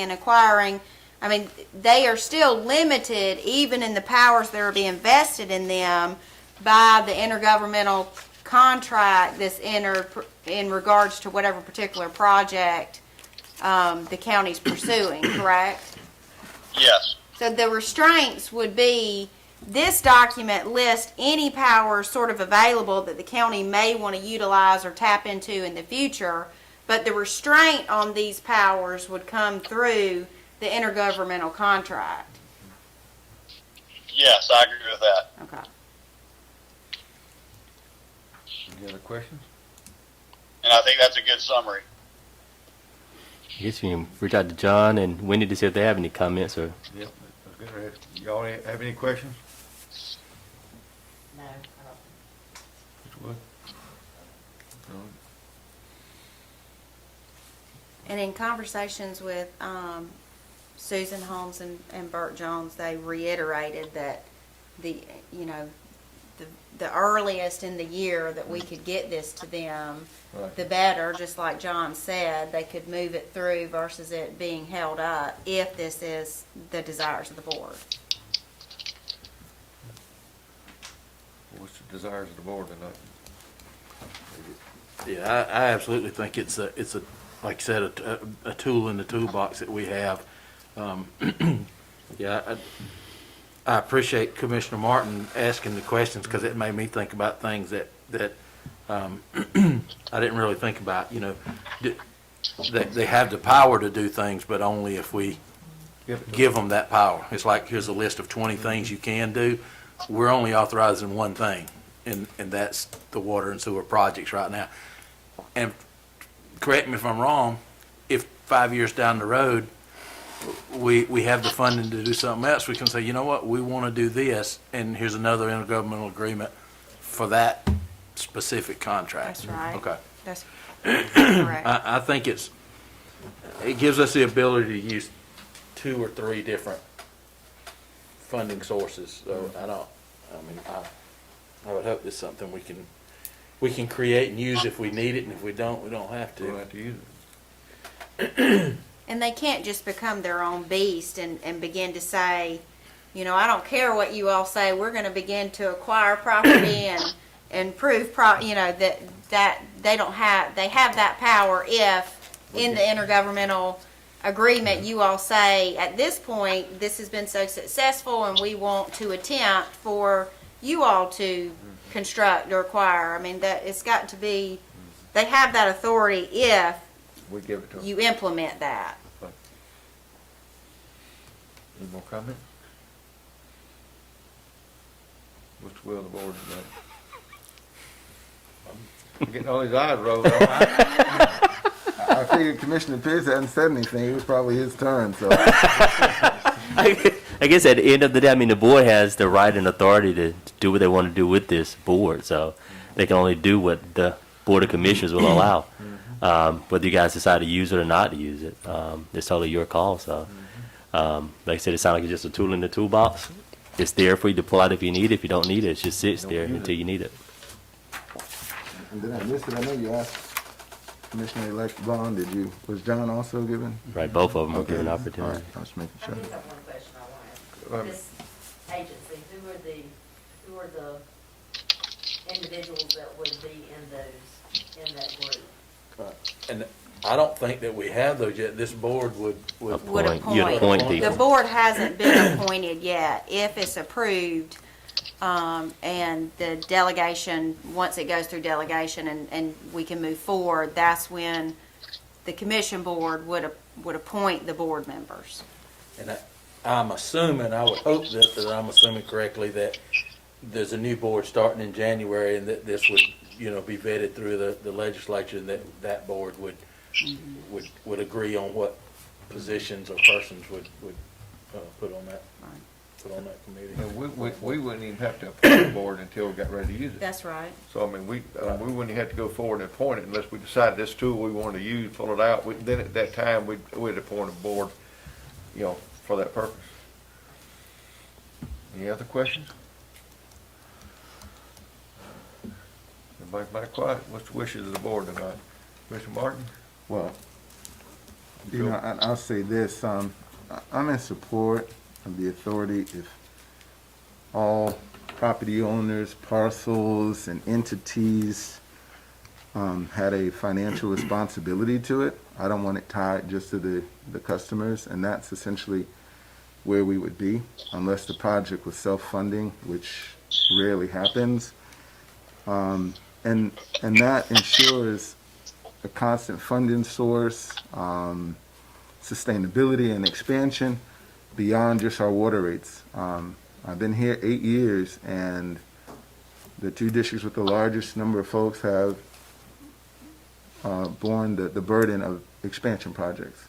and acquiring I mean, they are still limited, even in the powers that are being vested in them, by the intergovernmental contract that's entered in regards to whatever particular project the county's pursuing, correct? Yes. So the restraints would be, this document lists any powers sort of available that the county may want to utilize or tap into in the future, but the restraint on these powers would come through the intergovernmental contract. Yes, I agree with that. Okay. Any other questions? And I think that's a good summary. I guess you can reach out to John and Wendy to see if they have any comments or. Yep. That's good. Y'all have any questions? No, Mr. Wood? No? And in conversations with Susan Holmes and Burt Jones, they reiterated that the earliest in the year that we could get this to them, Right. the better. Just like John said, they could move it through versus it being held up if this is the desires of the board. What's the desires of the board tonight? Yeah, I absolutely think it's a, like I said, a tool in the toolbox that we have. Yeah, I appreciate Commissioner Martin asking the questions, because it made me think about things that I didn't really think about, you know. They have the power to do things, but only if we give them that power. It's like, here's a list of 20 things you can do. We're only authorizing one thing, and that's the water and sewer projects right now. And correct me if I'm wrong, if 5 years down the road, we have the funding to do something else, we can say, you know what, we want to do this, and here's another intergovernmental agreement for that specific contract. That's right. Okay. That's correct. I think it gives us the ability to use 2 or 3 different funding sources. So I would hope it's something we can create and use if we need it, and if we don't, we don't have We don't to. have to use it. And they can't just become their own beast and begin to say, you know, I don't care what you all say, we're going to begin to acquire property and prove, that they have that power if in the intergovernmental agreement you all say, at this point, this has been so successful and we want to attempt for you all to construct or acquire. I mean, that it's got to be, they have that authority if We give it to them. you implement that. Any more comments? What's the will of the board tonight? I'm getting all these eyes rolled on. I figured Commissioner Pierce hadn't said anything. It was probably his turn, so. I guess at the end of the day, I mean, the board has the right and authority to do what they want to do with this board, so they can only do what the Board of Commissioners will allow. Whether you guys decide to use it or not to use it, it's totally your call. So, like I said, it sounds like it's just a tool in the toolbox. It's there for you to pull out if you need it. If you don't need it, it just sits there until you need it. And then I missed it. I know you asked Commissioner-elect Bond, was John also given? Right, both of them are Okay. given All opportunity. right, I was making I sure. do have one question I want to ask. This agency, who are the individuals that would be in that group? And I don't think that we have those yet. This board would Would You'd appoint The people. board hasn't been appointed yet. If it's approved, and the delegation, once it goes through delegation and we can move forward, that's when the commission board would appoint the board members. And I'm assuming, I would hope that I'm assuming correctly, that there's a new board starting in January, and that this would, be vetted through the legislature, and that board would agree on what positions or persons would put on that committee. And we wouldn't even have to appoint the board until we got ready to use it. That's right. So, I mean, we wouldn't have to go forward and appoint it unless we decided this tool we wanted to use, pull it out. Then at that time, we'd appoint a board, for that purpose. Any other questions? Everybody's quiet. What's the wishes of the board tonight? Mr. Martin? Well, I'll say this, I'm in support of the authority if all property owners, parcels, and entities had a financial responsibility to it. I don't want it tied just to the customers, and that's essentially where we would be, unless the project was self-funding, which rarely happens. And that ensures a constant funding source, sustainability and expansion beyond just our water rates. I've been here 8 years, and the two districts with the largest number of folks have borne the burden of expansion projects,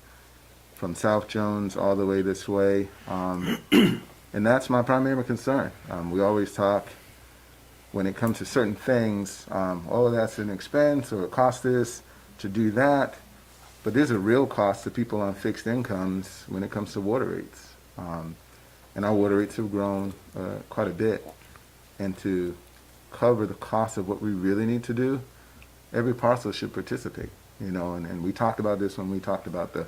from South Jones all the way this way. And that's my primary concern. We always talk, when it comes to certain things, oh, that's an expense or it costs this to do that. But there's a real cost to people on fixed incomes when it comes to water rates. And our water rates have grown quite a bit. And to cover the cost of what we really need to do, every parcel should participate, and we talked about this when we talked about the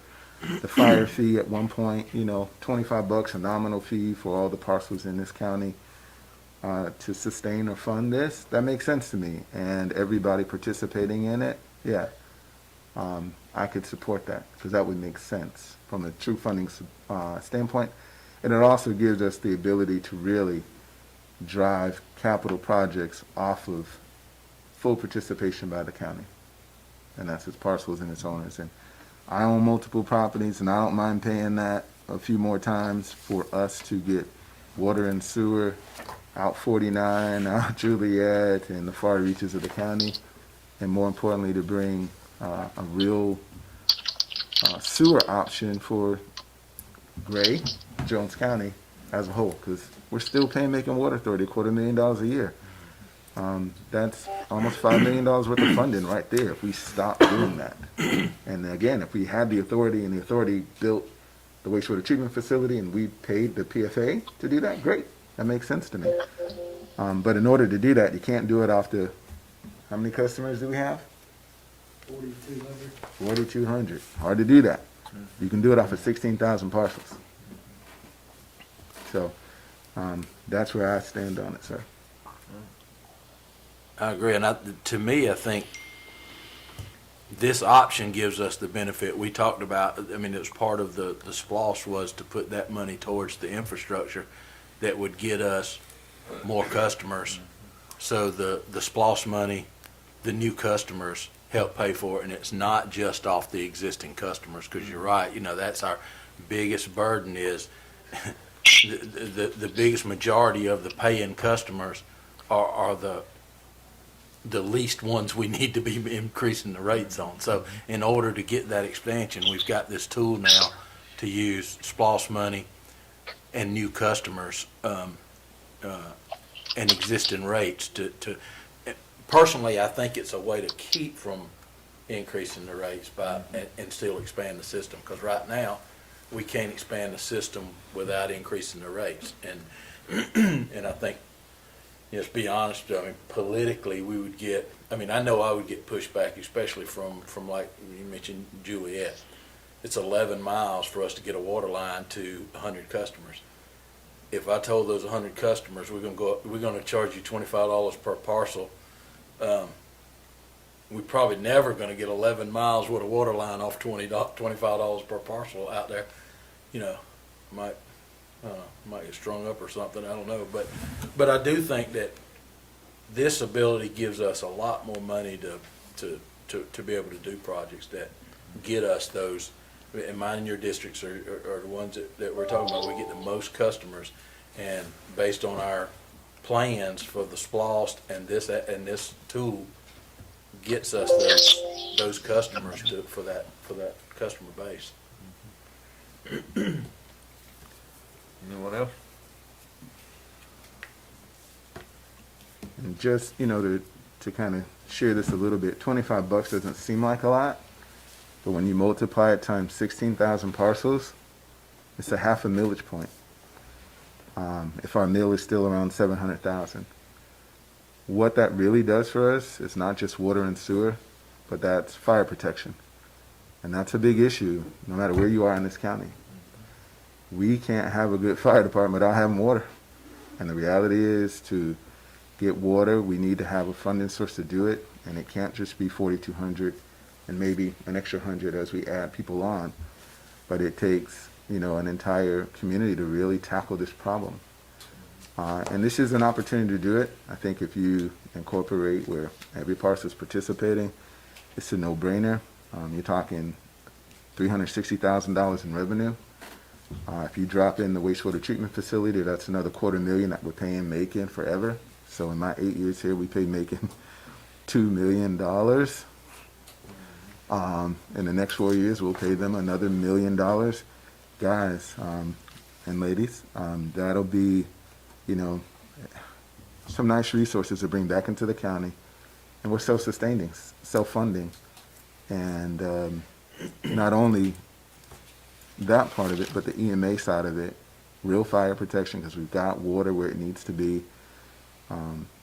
fire fee at one point, $25, a nominal fee for all the parcels in this county to sustain or fund this. That makes sense to me. And everybody participating in it, yeah, I could support that, because that would make sense from a true funding standpoint. And it also gives us the ability to really drive capital projects off of full participation by the county, and that's its parcels and its owners. And I own multiple properties, and I don't mind paying that a few more times for us to get water and sewer out 49, out Juliet, and the far reaches of the county, and more importantly, to bring a real sewer option for Gray, Jones County as a whole, because we're still paying Macon Water Authority $250,000 a year. That's almost $5 million worth of funding right there if we stop doing that. And again, if we had the authority and the authority built the wastewater treatment facility and we paid the PFA to do that, great. That makes sense to me. But in order to do that, you can't do it off the, how many customers do we have? 4,200. 4,200. Hard to do that. You can do it off of 16,000 parcels. So that's where I stand on it, sir. I agree, and to me, I think this option gives us the benefit we talked about. I mean, it was part of the SPLOST was to put that money towards the infrastructure that would get us more customers. So the SPLOST money, the new customers help pay for it, and it's not just off the existing customers, because you're right, that's our biggest burden is the biggest majority of the paying customers are the least ones we need to be increasing the rates on. So in order to get that expansion, we've got this tool now to use SPLOST money and new customers and existing rates to personally, I think it's a way to keep from increasing the rates and still expand the system, because right now we can't expand the system without increasing the rates. And I think, just be honest, I mean, politically, we would get, I know I would get pushback, especially from like you mentioned Juliet. It's 11 miles for us to get a water line to 100 customers. If I told those 100 customers we're going to charge you $25 per parcel, we're probably never going to get 11 miles with a water line off $25 per parcel out there. Might get strung up or something, I don't know. But I do think that this ability gives us a lot more money to be able to do projects that get us those. And mine and your districts are the ones that we're talking about. We get the most customers, and based on our plans for the SPLOST and this tool gets us those customers for that customer base. Anyone else? And just, to kind of share this a little bit, $25 doesn't seem like a lot, but when you multiply it times 16,000 parcels, it's a half a millage point. If our mill is still around 700,000. What that really does for us is not just water and sewer, but that's fire protection. And that's a big issue, no matter where you are in this county. we can't have a good fire department without having water. And the reality is, to get water, we need to have a funding source to do it, and it can't just be 4,200 and maybe an extra 100 as we add people on. But it takes, an entire community to really tackle this problem. And this is an opportunity to do it. I think if you incorporate where every parcel is participating, it's a no-brainer. You're talking $360,000 in revenue. If you drop in the wastewater treatment facility, that's another $250,000 that we're paying Macon forever. So in my 8 years here, we paid Macon $2 million. In the next 4 years, we'll pay them another $1 million. Guys and ladies, that'll be, some nice resources to bring back into the county. And we're self-sustaining, self-funding. And not only that part of it, but the EMA side of it, real fire protection, because we've got water where it needs to be.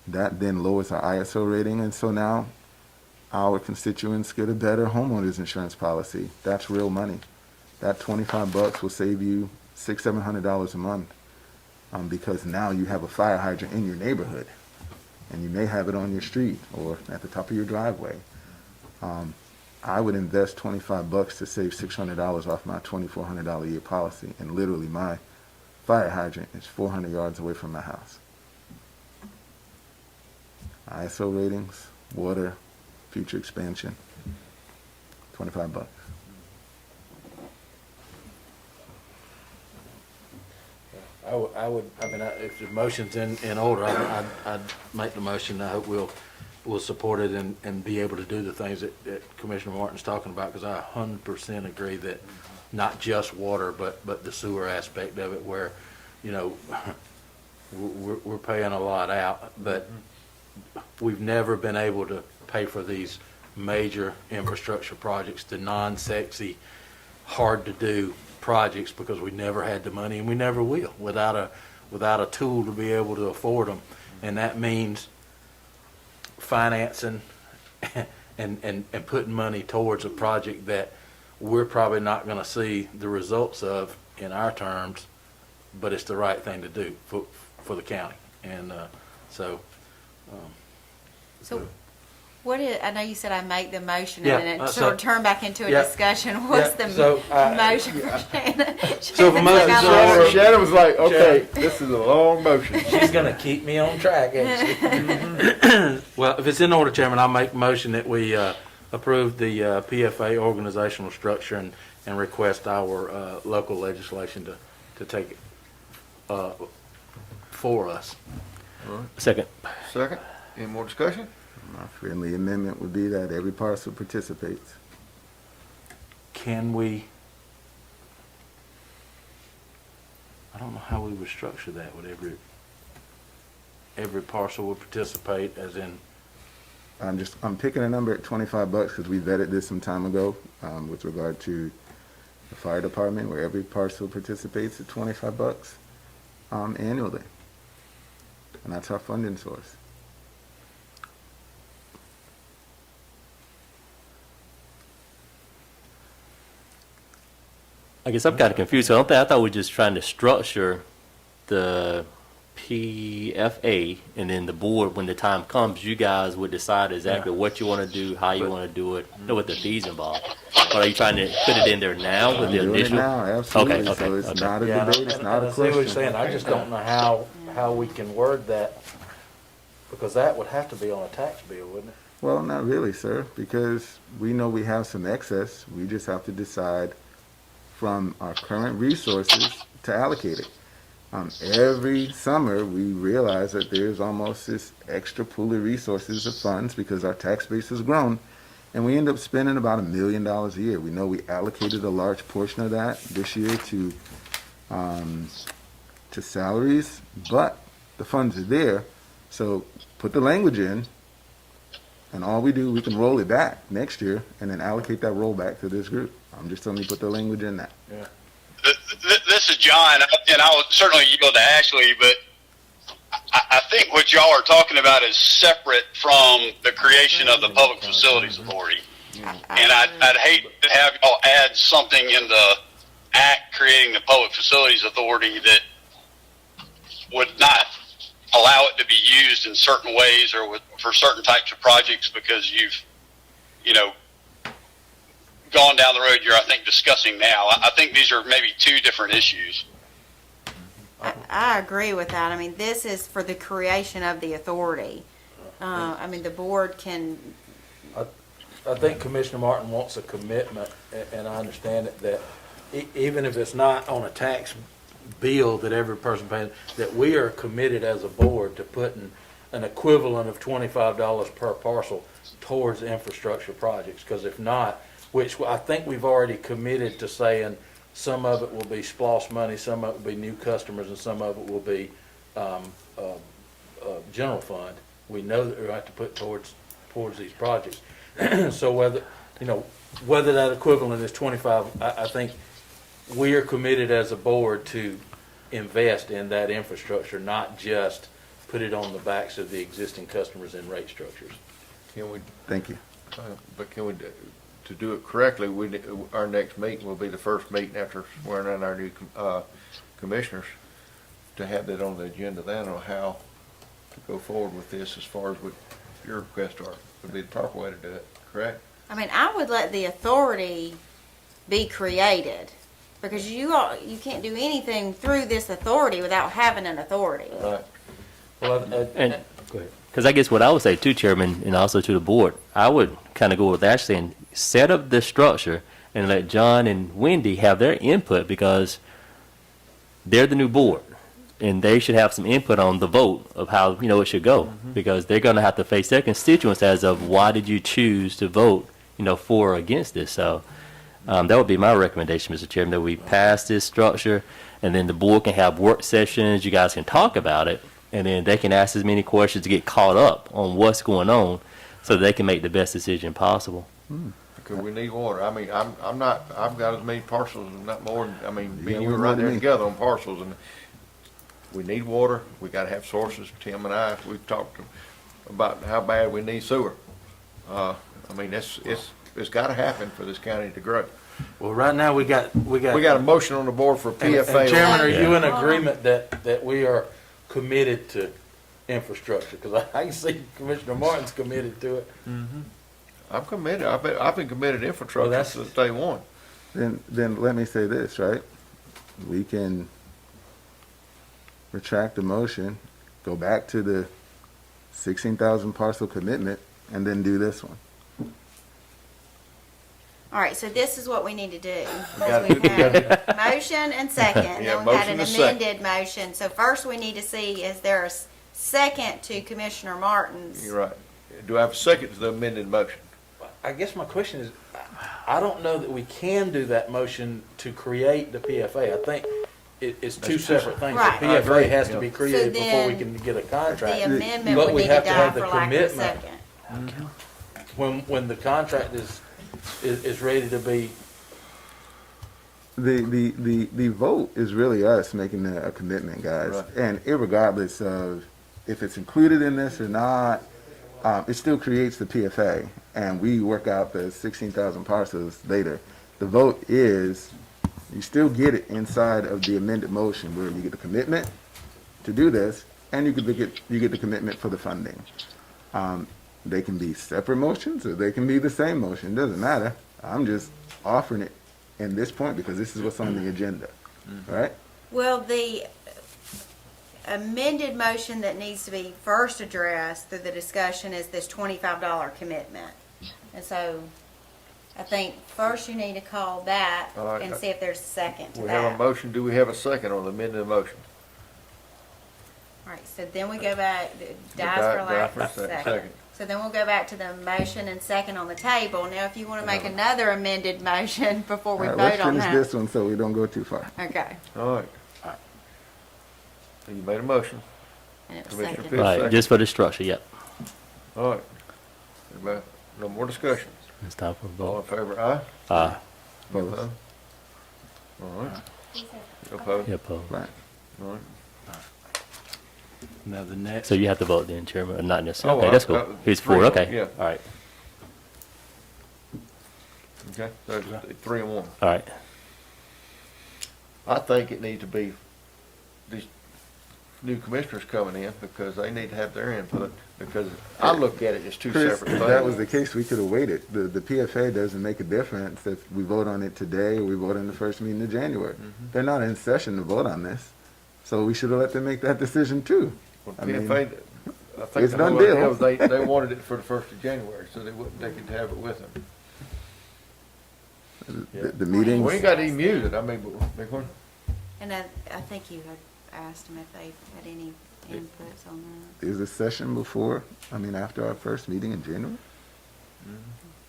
That then lowers our ISO rating, and so now our constituents get a better homeowners insurance policy. That's real money. That $25 will save you $600-700 a month, because now you have a fire hydrant in your neighborhood, and you may have it on your street or at the top of your driveway. I would invest $25 to save $600 off my $2,400 a year policy, and literally my fire hydrant is 400 yards away from my house. ISO ratings, water, future expansion, $25. If the motion's in order, I'd make the motion. I hope we'll support it and be able to do the things that Commissioner Martin's talking about, because I 100% agree that not just water, but the sewer aspect of it, where, we're paying a lot out, but we've never been able to pay for these major infrastructure projects, the non-sexy, hard-to-do projects, because we never had the money, and we never will, without a tool to be able to afford them. And that means financing and putting money towards a project that we're probably not going to see the results of in our terms, but it's the right thing to do for the county. And so what is, I know you said I make the motion Yeah, and then so- it turn back into a yeah, discussion. What's the so, motion for Shannon? So if a motion's Shannon's in like, order- Shannon was like, okay, this is a long motion. she's going to keep me on track, ain't she? Well, if it's in order, Chairman, I'll make a motion that we approve the PFA organizational structure and request our local legislation to take it for us. Second. Second, any more discussion? My friendly amendment would be that every parcel participates. Can we, I don't know how we would structure that. Would every parcel would participate, as in? I'm picking a number at $25 because we vetted this some time ago with regard to the fire department, where every parcel participates at $25 annually. And that's our funding source. I guess I'm kind of confused. I thought we were just trying to structure the PFA, and then the board, when the time comes, you guys would decide exactly what you want to do, how you want to do it, know what the fees involved. But are you trying to put it in there now with the Doing it additional? now, absolutely. Okay, So it's okay. not a debate, it's not a I see what you're question. saying. I just don't know how we can word that, because that would have to be on a tax bill, wouldn't it? Well, not really, sir, because we know we have some excess. We just have to decide from our current resources to allocate it. Every summer, we realize that there's almost this extra pool of resources of funds because our tax base has grown, and we end up spending about $1 million a year. We know we allocated a large portion of that this year to salaries, but the funds are there. So put the language in, and all we do, we can roll it back next year and then allocate that rollback to this group. I'm just telling you, put the language in that. Yeah. This is John, and I would certainly yield to Ashley, but I think what y'all are talking about is separate from the creation of the Public Facilities Authority. And I'd hate to have y'all add something in the act creating the Public Facilities Authority that would not allow it to be used in certain ways or for certain types of projects because you've, gone down the road you're, I think, discussing now. I think these are maybe two different issues. I agree with that. I mean, this is for the creation of the authority. I mean, the board can, I think Commissioner Martin wants a commitment, and I understand it, that even if it's not on a tax bill that every person pays, that we are committed as a board to putting an equivalent of $25 per parcel towards infrastructure projects, because if not, which I think we've already committed to saying some of it will be SPLOST money, some of it will be new customers, and some of it will be general fund. We know that we have to put towards these projects. So whether that equivalent is 25, I think we are committed as a board to invest in that infrastructure, not just put it on the backs of the existing customers in rate structures. Can we, Thank you. but can we, to do it correctly, our next meeting will be the first meeting after swearing in our new commissioners, to have that on the agenda then, or how to go forward with this as far as what your requests are, would be the proper way to do it, correct? I mean, I would let the authority be created, because you can't do anything through this authority without having an authority. Right. Well, And, go ahead. Because I guess what I would say too, Chairman, and also to the board, I would kind of go with Ashley and set up the structure and let John and Wendy have their input, because they're the new board and they should have some input on the vote of how, it should go, because they're going to have to face their constituents as of why did you choose to vote, for or against this. So that would be my recommendation, Mr. Chairman, that we pass this structure, and then the board can have work sessions, you guys can talk about it, and then they can ask as many questions to get caught up on what's going on so they can make the best decision possible. Because we need water. I mean, I've got as many parcels, not more, me Yeah, and you we're were right there more than me. together on parcels, and we need water, we gotta have sources. Tim and I, we've talked about how bad we need sewer. It's gotta happen for this county to grow. well, right now we got We got a motion on the board for And PFA. Chairman, are you in Yeah. agreement that we are committed to infrastructure? Because I can see Commissioner Martin's committed to it. I'm committed. I've been committed to infrastructure that's- since day one. Then let me say this, right? We can retract the motion, go back to the 16,000 parcel commitment, and then do this one. All right, so this is what we need to do. gotta We had motion and second, and Yeah, then we had motion an and second. amended motion. So first we need to see, is there a second to Commissioner Martin's? You're right. Do I have a second to the amended motion? I guess my question is, I don't know that we can do that motion to create the PFA. I think it's two separate things. Right. The I agree. PFA has to be created So before we then can get a The contract. amendment But would we need to have to die have for the lack of a commitment. second. When the contract is ready to be, The vote is really us making a commitment, guys. Right. And irregardless of if it's included in this or not, it still creates the PFA, and we work out the 16,000 parcels later. The vote is, you still get it inside of the amended motion, where you get the commitment to do this, and you get the commitment for the funding. They can be separate motions, or they can be the same motion, doesn't matter. I'm just offering it in this point because this is what's on the agenda, right? Well, the amended motion that needs to be first addressed through the discussion is this $25 commitment. And so I think first you need to call that All right. and see if there's a second to We have a that. motion. Do we have a second on the amended motion? All right, so then we go back, die for lack of a second. So then we'll go back to the motion and second on the table. Now, if you want to make another amended motion before we All right, vote on let's that. finish this one so we don't go too far. Okay, All right. So you made a motion. and it was Commissioner seconded. Pitts. Right, second. just for the structure, yep. All right. Anybody- No more discussion. It's time for a All vote. in favor, aye? Opposed? Opposed? All right. You opposed? Yeah, Paul. Right. All right. now the next. So you have to vote then, Chairman, or not necessarily? Oh, Okay, that's I- cool. He's three for it, of them, okay. yeah. All right, Okay, so 3 and 1. all right. I think it needs to be these new commissioners coming in, because they need to have their input, because I look at it as two Chris, separate if things. that was the case, we could have waited. The PFA doesn't make a difference if we vote on it today or we vote in the first meeting in January. They're not in session to vote on this, so we should have let them make that decision too. Well, I mean, PFA, I think it's the done whole idea deal. was they wanted it for the 1st of January, so they could have it with them. The meetings. We ain't got to even use it, I mean, but, And I think you had asked them if they had any inputs on that. Is a session before, after our first meeting in January?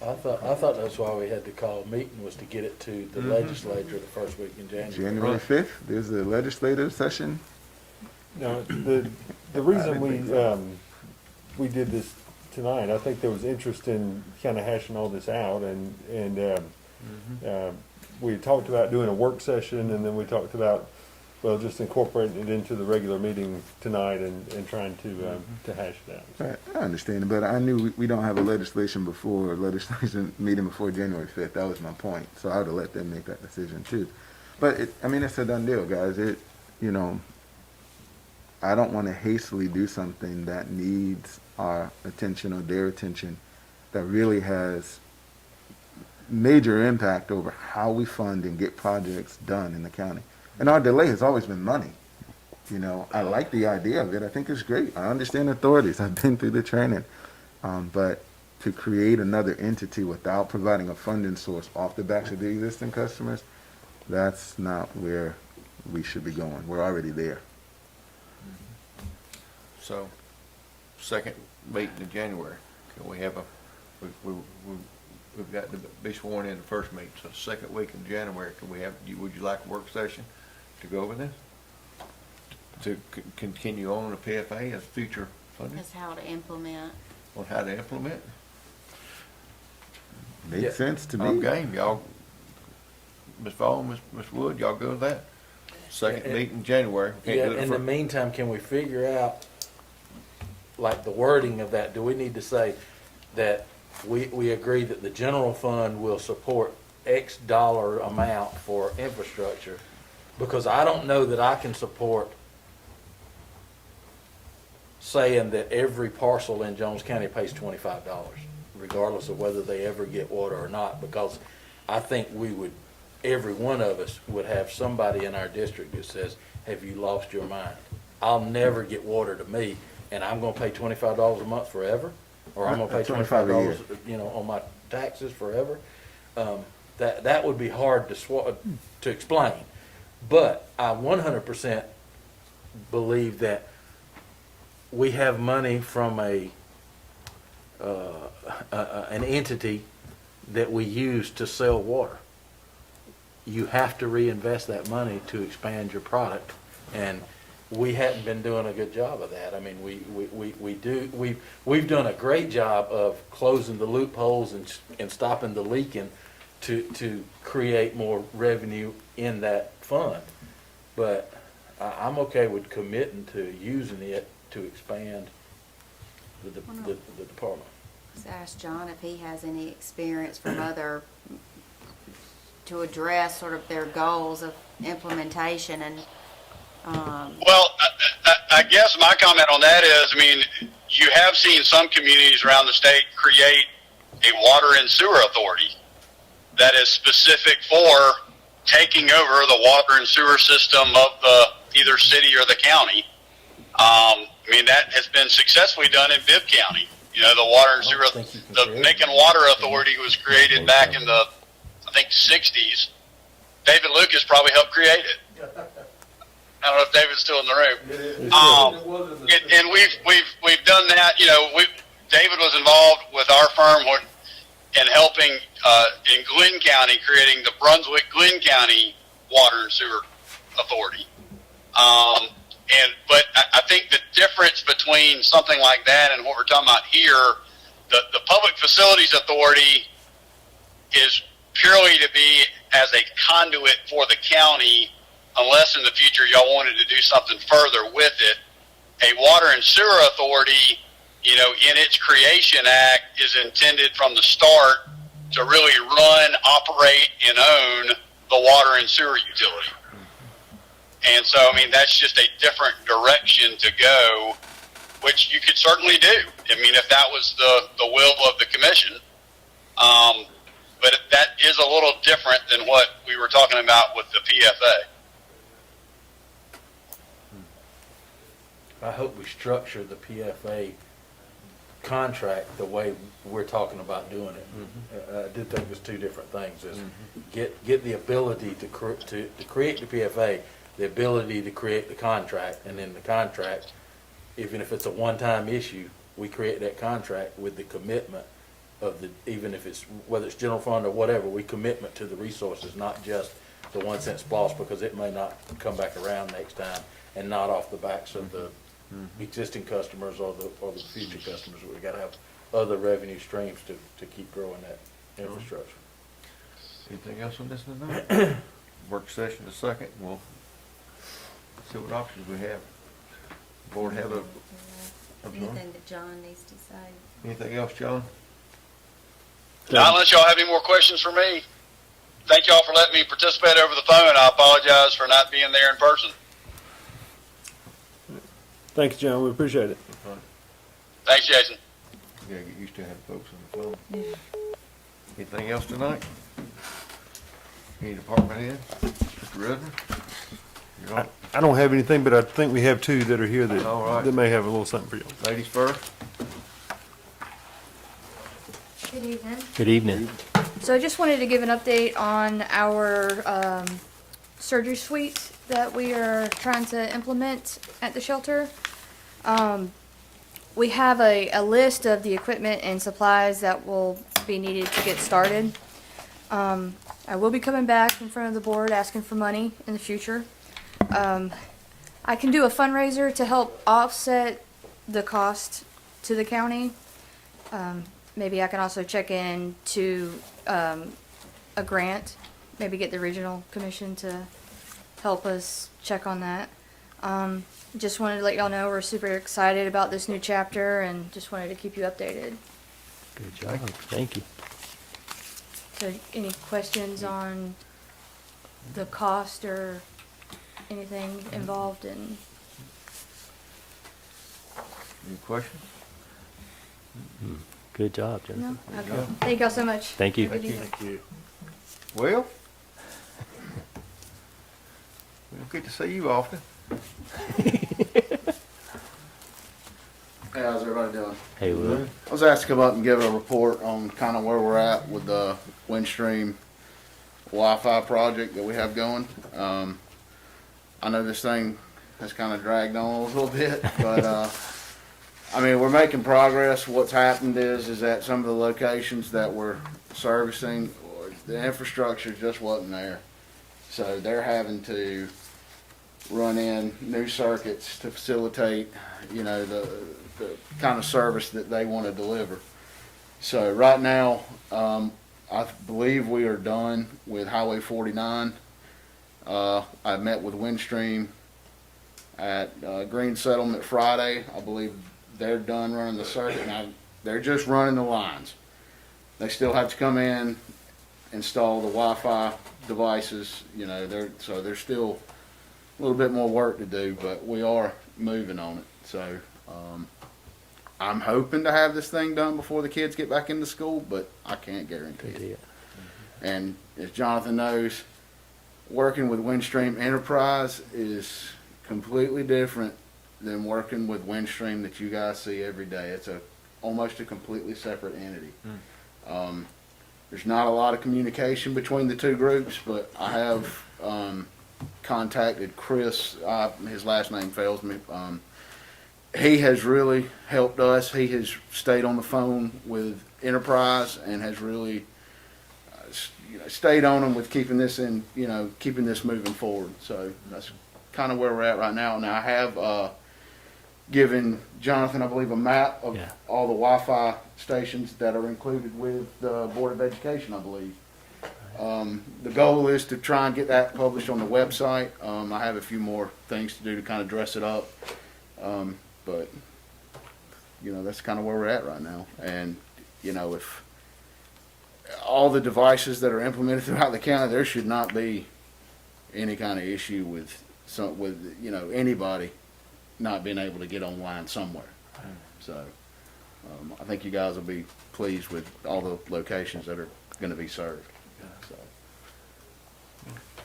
I thought that's why we had to call a meeting, was to get it to the legislature the first week in January. January 5th, there's a legislative session. No, the reason we did this tonight, I think there was interest in kind of hashing all this out, and we talked about doing a work session, and then we talked about, well, just incorporating it into the regular meeting tonight and trying to hash it out. Right, I understand it, but I knew we don't have a legislation meeting before January 5th. That was my point. So I would have let them make that decision too. But it's a done deal, guys. I don't want to hastily do something that needs our attention or their attention, that really has major impact over how we fund and get projects done in the county. And our delay has always been money. I like the idea of it. I think it's great. I understand authorities. I've been through the training. But to create another entity without providing a funding source off the backs of the existing customers, that's not where we should be going. We're already there. so, second meeting in January, can we have we've got to be sworn in the first meeting, so second week in January, would you like a work session to go over this? To continue on the PFA as future funding, That's how to implement. on how to implement? Makes Yeah. sense to I'm me. game, y'all, Ms. Vaughn, Ms. Wood, y'all go with that? Second And- meeting in January. Can't Yeah, do it in the for- meantime, can we figure out, like, the wording of that? Do we need to say that we agree that the general fund will support X dollar amount for infrastructure? Because I don't know that I can support saying that every parcel in Jones County pays $25, regardless of whether they ever get water or not, because I think every one of us would have somebody in our district that says, have you lost your mind? I'll never get water to me, and I'm gonna pay $25 a month forever? Or I'm gonna pay $25 a year. $25, on my taxes forever? That would be hard to explain. But I 100% believe that we have money from an entity that we use to sell water. You have to reinvest that money to expand your product, and we hadn't been doing a good job of that. I mean, we've done a great job of closing the loopholes and stopping the leaking to create more revenue in that fund. But I'm okay with committing to using it to expand the department. Let's ask John if he has any experience from to address sort of their goals of implementation and, Well, I guess my comment on that is, you have seen some communities around the state create a water and sewer authority that is specific for taking over the water and sewer system of the either city or the county. That has been successfully done in Bibb County. The water and sewer, the Macon Water Authority was created back in the, I think, 60s. David Lucas probably helped create it. I don't know if David's still in the room. And we've done that. David was involved with our firm in helping in Glenn County, creating the Brunswick-Glenn County Water and Sewer Authority. But I think the difference between something like that and what we're talking about here, the Public Facilities Authority is purely to be as a conduit for the county, unless in the future y'all wanted to do something further with it. A Water and Sewer Authority, in its creation act, is intended from the start to really run, operate, and own the water and sewer utility. And so, I mean, that's just a different direction to go, which you could certainly do. I mean, if that was the will of the commission. But that is a little different than what we were talking about with the PFA. I hope we structure the PFA contract the way we're talking about doing it. I did think there's two different things, is get the ability to create the PFA, the ability to create the contract, and then the contract, even if it's a one-time issue, we create that contract with the commitment of the, even if it's, whether it's general fund or whatever, we commitment to the resources, not just the 1 cent splosh, because it may not come back around next time, and not off the backs of the existing customers or the future customers. We gotta have other revenue streams to keep growing that infrastructure. Anything else on this tonight? Work session the second, we'll see what options we have. Board have a, Anything that John needs to say? anything else, John? Not unless y'all have any more questions for me. Thank y'all for letting me participate over the phone. I apologize for not being there in person. Thanks, John. We appreciate it. Thanks, Jason. You gotta get used to having folks on the phone. Anything else tonight? Any department head? Mr. Risner? You're on. I don't have anything, but I think we have two that are here All right. that may have a little something for you. Ladies first? Good evening. Good evening. So I just wanted to give an update on our surgery suite that we are trying to implement at the shelter. We have a list of the equipment and supplies that will be needed to get started. I will be coming back in front of the board asking for money in the future. I can do a fundraiser to help offset the cost to the county. Maybe I can also check in to a grant, maybe get the regional commission to help us check on that. Just wanted to let y'all know we're super excited about this new chapter and just wanted to keep you updated. Good job. Thank you. So any questions on the cost or anything involved in? Any questions? Good job, Jennifer. No? Okay. Thank y'all so much. Thank you. Have a good evening. Thank you. Well, we don't get to see you often. Hey, how's everybody doing? Hey, Will. I was asked to come up and give a report on kind of where we're at with the Windstream Wi-Fi project that we have going. I know this thing has kind of dragged on a little bit, but I mean, we're making progress. What's happened is that some of the locations that we're servicing, the infrastructure just wasn't there. So they're having to run in new circuits to facilitate, you know, the kind of service that they want to deliver. So right now, I believe we are done with Highway 49. I met with Windstream at Green Settlement Friday. I believe they're done running the circuit. Now, they're just running the lines. They still have to come in, install the Wi-Fi devices. You know, there's still a little bit more work to do, but we are moving on it. So I'm hoping to have this thing done before the kids get back into school, but I can't guarantee it. And as Jonathan knows, working with Windstream Enterprise is completely different than working with Windstream that you guys see every day. It's almost a completely separate entity. There's not a lot of communication between the two groups, but I have contacted Chris. His last name fails me. He has really helped us. He has stayed on the phone with Enterprise and has really stayed on them with keeping this keeping this moving forward. So that's kind of where we're at right now. Now I have given Jonathan, I believe, a map of all the Wi-Fi stations that are included with the Board of Education, I believe. The goal is to try and get that published on the website. I have a few more things to do to kind of dress it up. But, you know, that's kind of where we're at right now. And, you know, if all the devices that are implemented throughout the county, there should not be any kind of issue with some, with, you know, anybody not being able to get online somewhere. So, I think you guys will be pleased with all the locations that are gonna be served. So,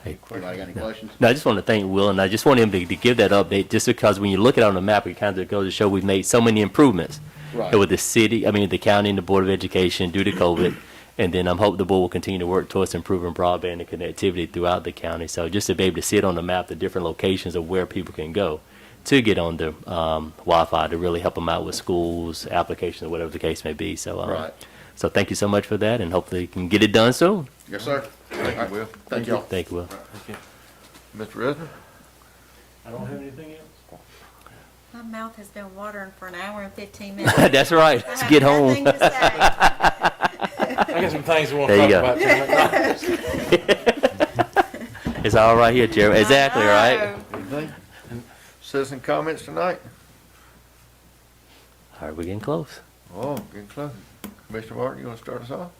Hey, anybody got any questions? No, I just want to thank Will, and I just want him to give that update, just because when you look at it on the map, it kind of goes to show we've made so many improvements Right. with the city, I mean, the county and the Board of Education due to COVID. And then I'm hoping the board will continue to work towards improving broadband and connectivity throughout the county. So just to be able to see it on the map, the different locations of where people can go to get on the Wi-Fi to really help them out with schools, applications, whatever the case may be. So, Right. so thank you so much for that, and hopefully you can get it done soon. Yes, sir. Thank you, Will. Thank y'all. Thank you, Will. Mr. Risner? I don't have anything else. My mouth has been watering for an hour and 15 minutes. That's right. I Let's have get home. nothing to say. I got some things we want There to you talk go. about tonight. It's all right here, Chairman. Exactly, I right? know. Anything? Citizen comments tonight? All right, we're getting close. Oh, getting close. Commissioner Martin, you want to start us off?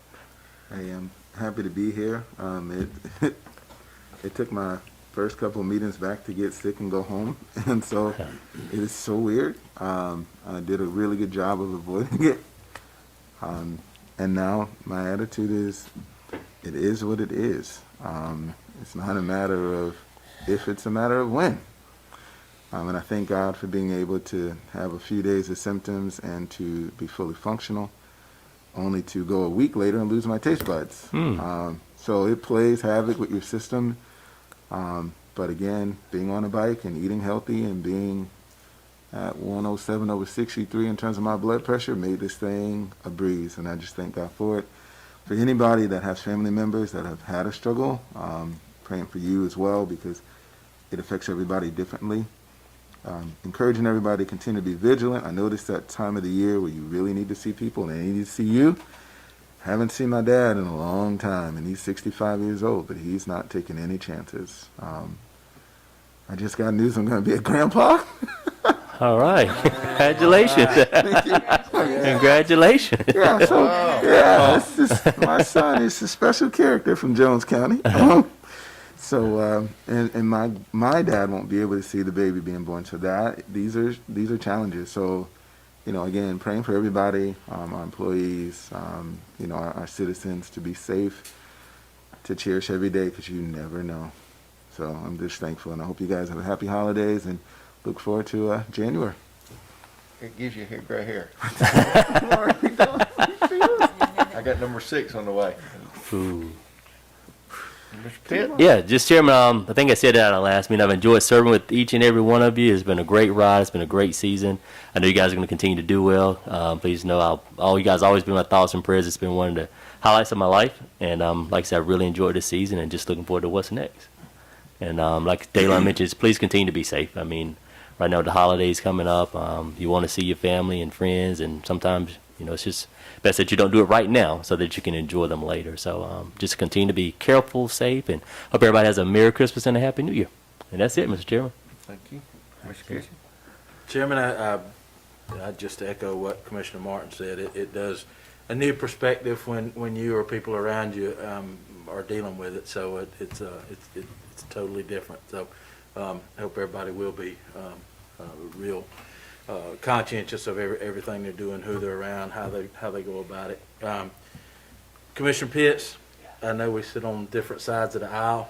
I am happy to be here. It took my first couple of meetings back to get sick and go home, and so it is so weird. I did a really good job of avoiding it, and now my attitude is, it is what it is. It's not a matter of if, it's a matter of when. And I thank God for being able to have a few days of symptoms and to be fully functional, only to go a week later and lose my taste buds. So it plays havoc with your system. But again, being on a bike and eating healthy and being at 107/63 in terms of my blood pressure made this thing a breeze. And I just thank God for it. For anybody that has family members that have had a struggle, praying for you as well, because it affects everybody differently. Encouraging everybody to continue to be vigilant. I noticed that time of the year where you really need to see people and they need to see you. Haven't seen my dad in a long time, and he's 65 years old, but he's not taking any chances. I just got news I'm going to be a grandpa. All right. Congratulations. Thank you. Congratulations. Yeah, so, yeah, it's just, my son is a special character from Jones County. And my dad won't be able to see the baby being born. So these are challenges. So, you know, again, praying for everybody, our employees, you know, our citizens to be safe, to cherish every day, because you never know. So I'm just thankful, and I hope you guys have a happy holidays and look forward to January. It gives you gray hair. I got number 6 on the way. Ooh. Mr. Pitt? Yeah, just Chairman, I think I said that at our last meeting. I've enjoyed serving with each and every one of you. It's been a great ride. It's been a great season. I know you guys are going to continue to do well. Please know all you guys always been my thoughts and prayers. It's been one of the highlights of my life. And like I said, I really enjoyed this season and just looking forward to what's next. And like Daylon mentioned, please continue to be safe. I mean, right now the holidays coming up. You want to see your family and friends, and sometimes, you know, it's just best that you don't do it right now so that you can enjoy them later. So just continue to be careful, safe, and hope everybody has a Merry Christmas and a Happy New Year. And that's it, Mr. Chairman. Thank you. Mr. Casey? Chairman, I just echo what Commissioner Martin said. It does a new perspective when you or people around you are dealing with it. So it's totally different. So I hope everybody will be real conscientious of everything they're doing, who they're around, how they go about it. Commissioner Pitts, I know we sit on different sides of the aisle.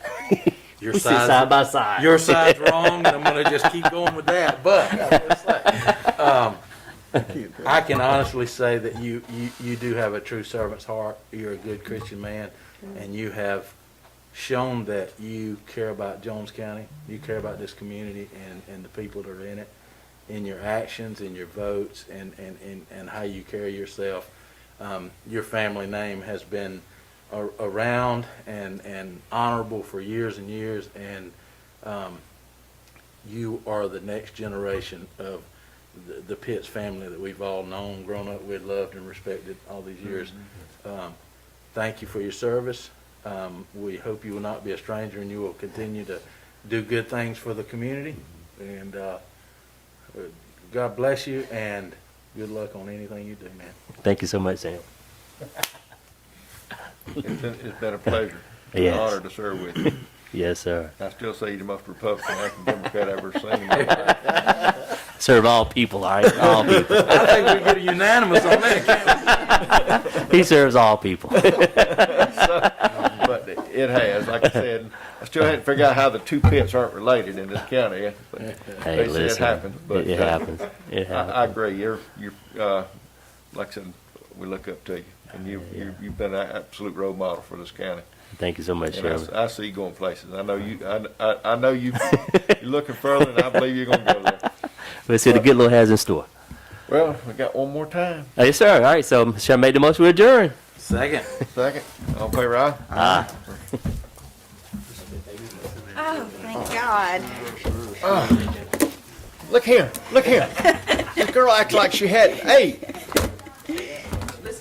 Your We sit side by side. Your side's wrong, and I'm going to just keep going with that. But I can honestly say that you do have a true servant's heart. You're a good Christian man, and you have shown that you care about Jones County. You care about this community and the people that are in it, in your actions, in your votes, and how you carry yourself. Your family name has been around and honorable for years and years, and you are the next generation of the Pitts family that we've all known, grown up with, loved, and respected all these years. Thank you for your service. We hope you will not be a stranger, and you will continue to do good things for the community. And God bless you, and good luck on anything you do, man. Thank you so much, Sam. It's been a pleasure. Yes. An honor to serve with you. Yes, sir. I still say you're the most Republican acting Democrat I've ever seen. Serve all people, all right? All people. I think we get a unanimous on that, can't we? He serves all people. But it has, like I said, I still hadn't figured out how the two pits aren't related in this county. But Hey, they say it listen. happens, but It happens. It happens. I agree. You're, like I said, we look up to you, and you've been an absolute role model for this county. Thank you so much, And Chairman. I see you going places. I know you. I know you. You're looking further, and I believe you're going to go there. Let's see what the good Lord has in store. Well, we got one more time. Yes, sir. All right, so shall I make the motion to adjourn? Second. Second. All in favor, aye? Aye. Oh, thank God. Look here. Look here. This girl acts like she had 8.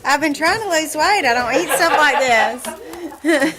I've been trying to lose weight. I don't eat stuff like this.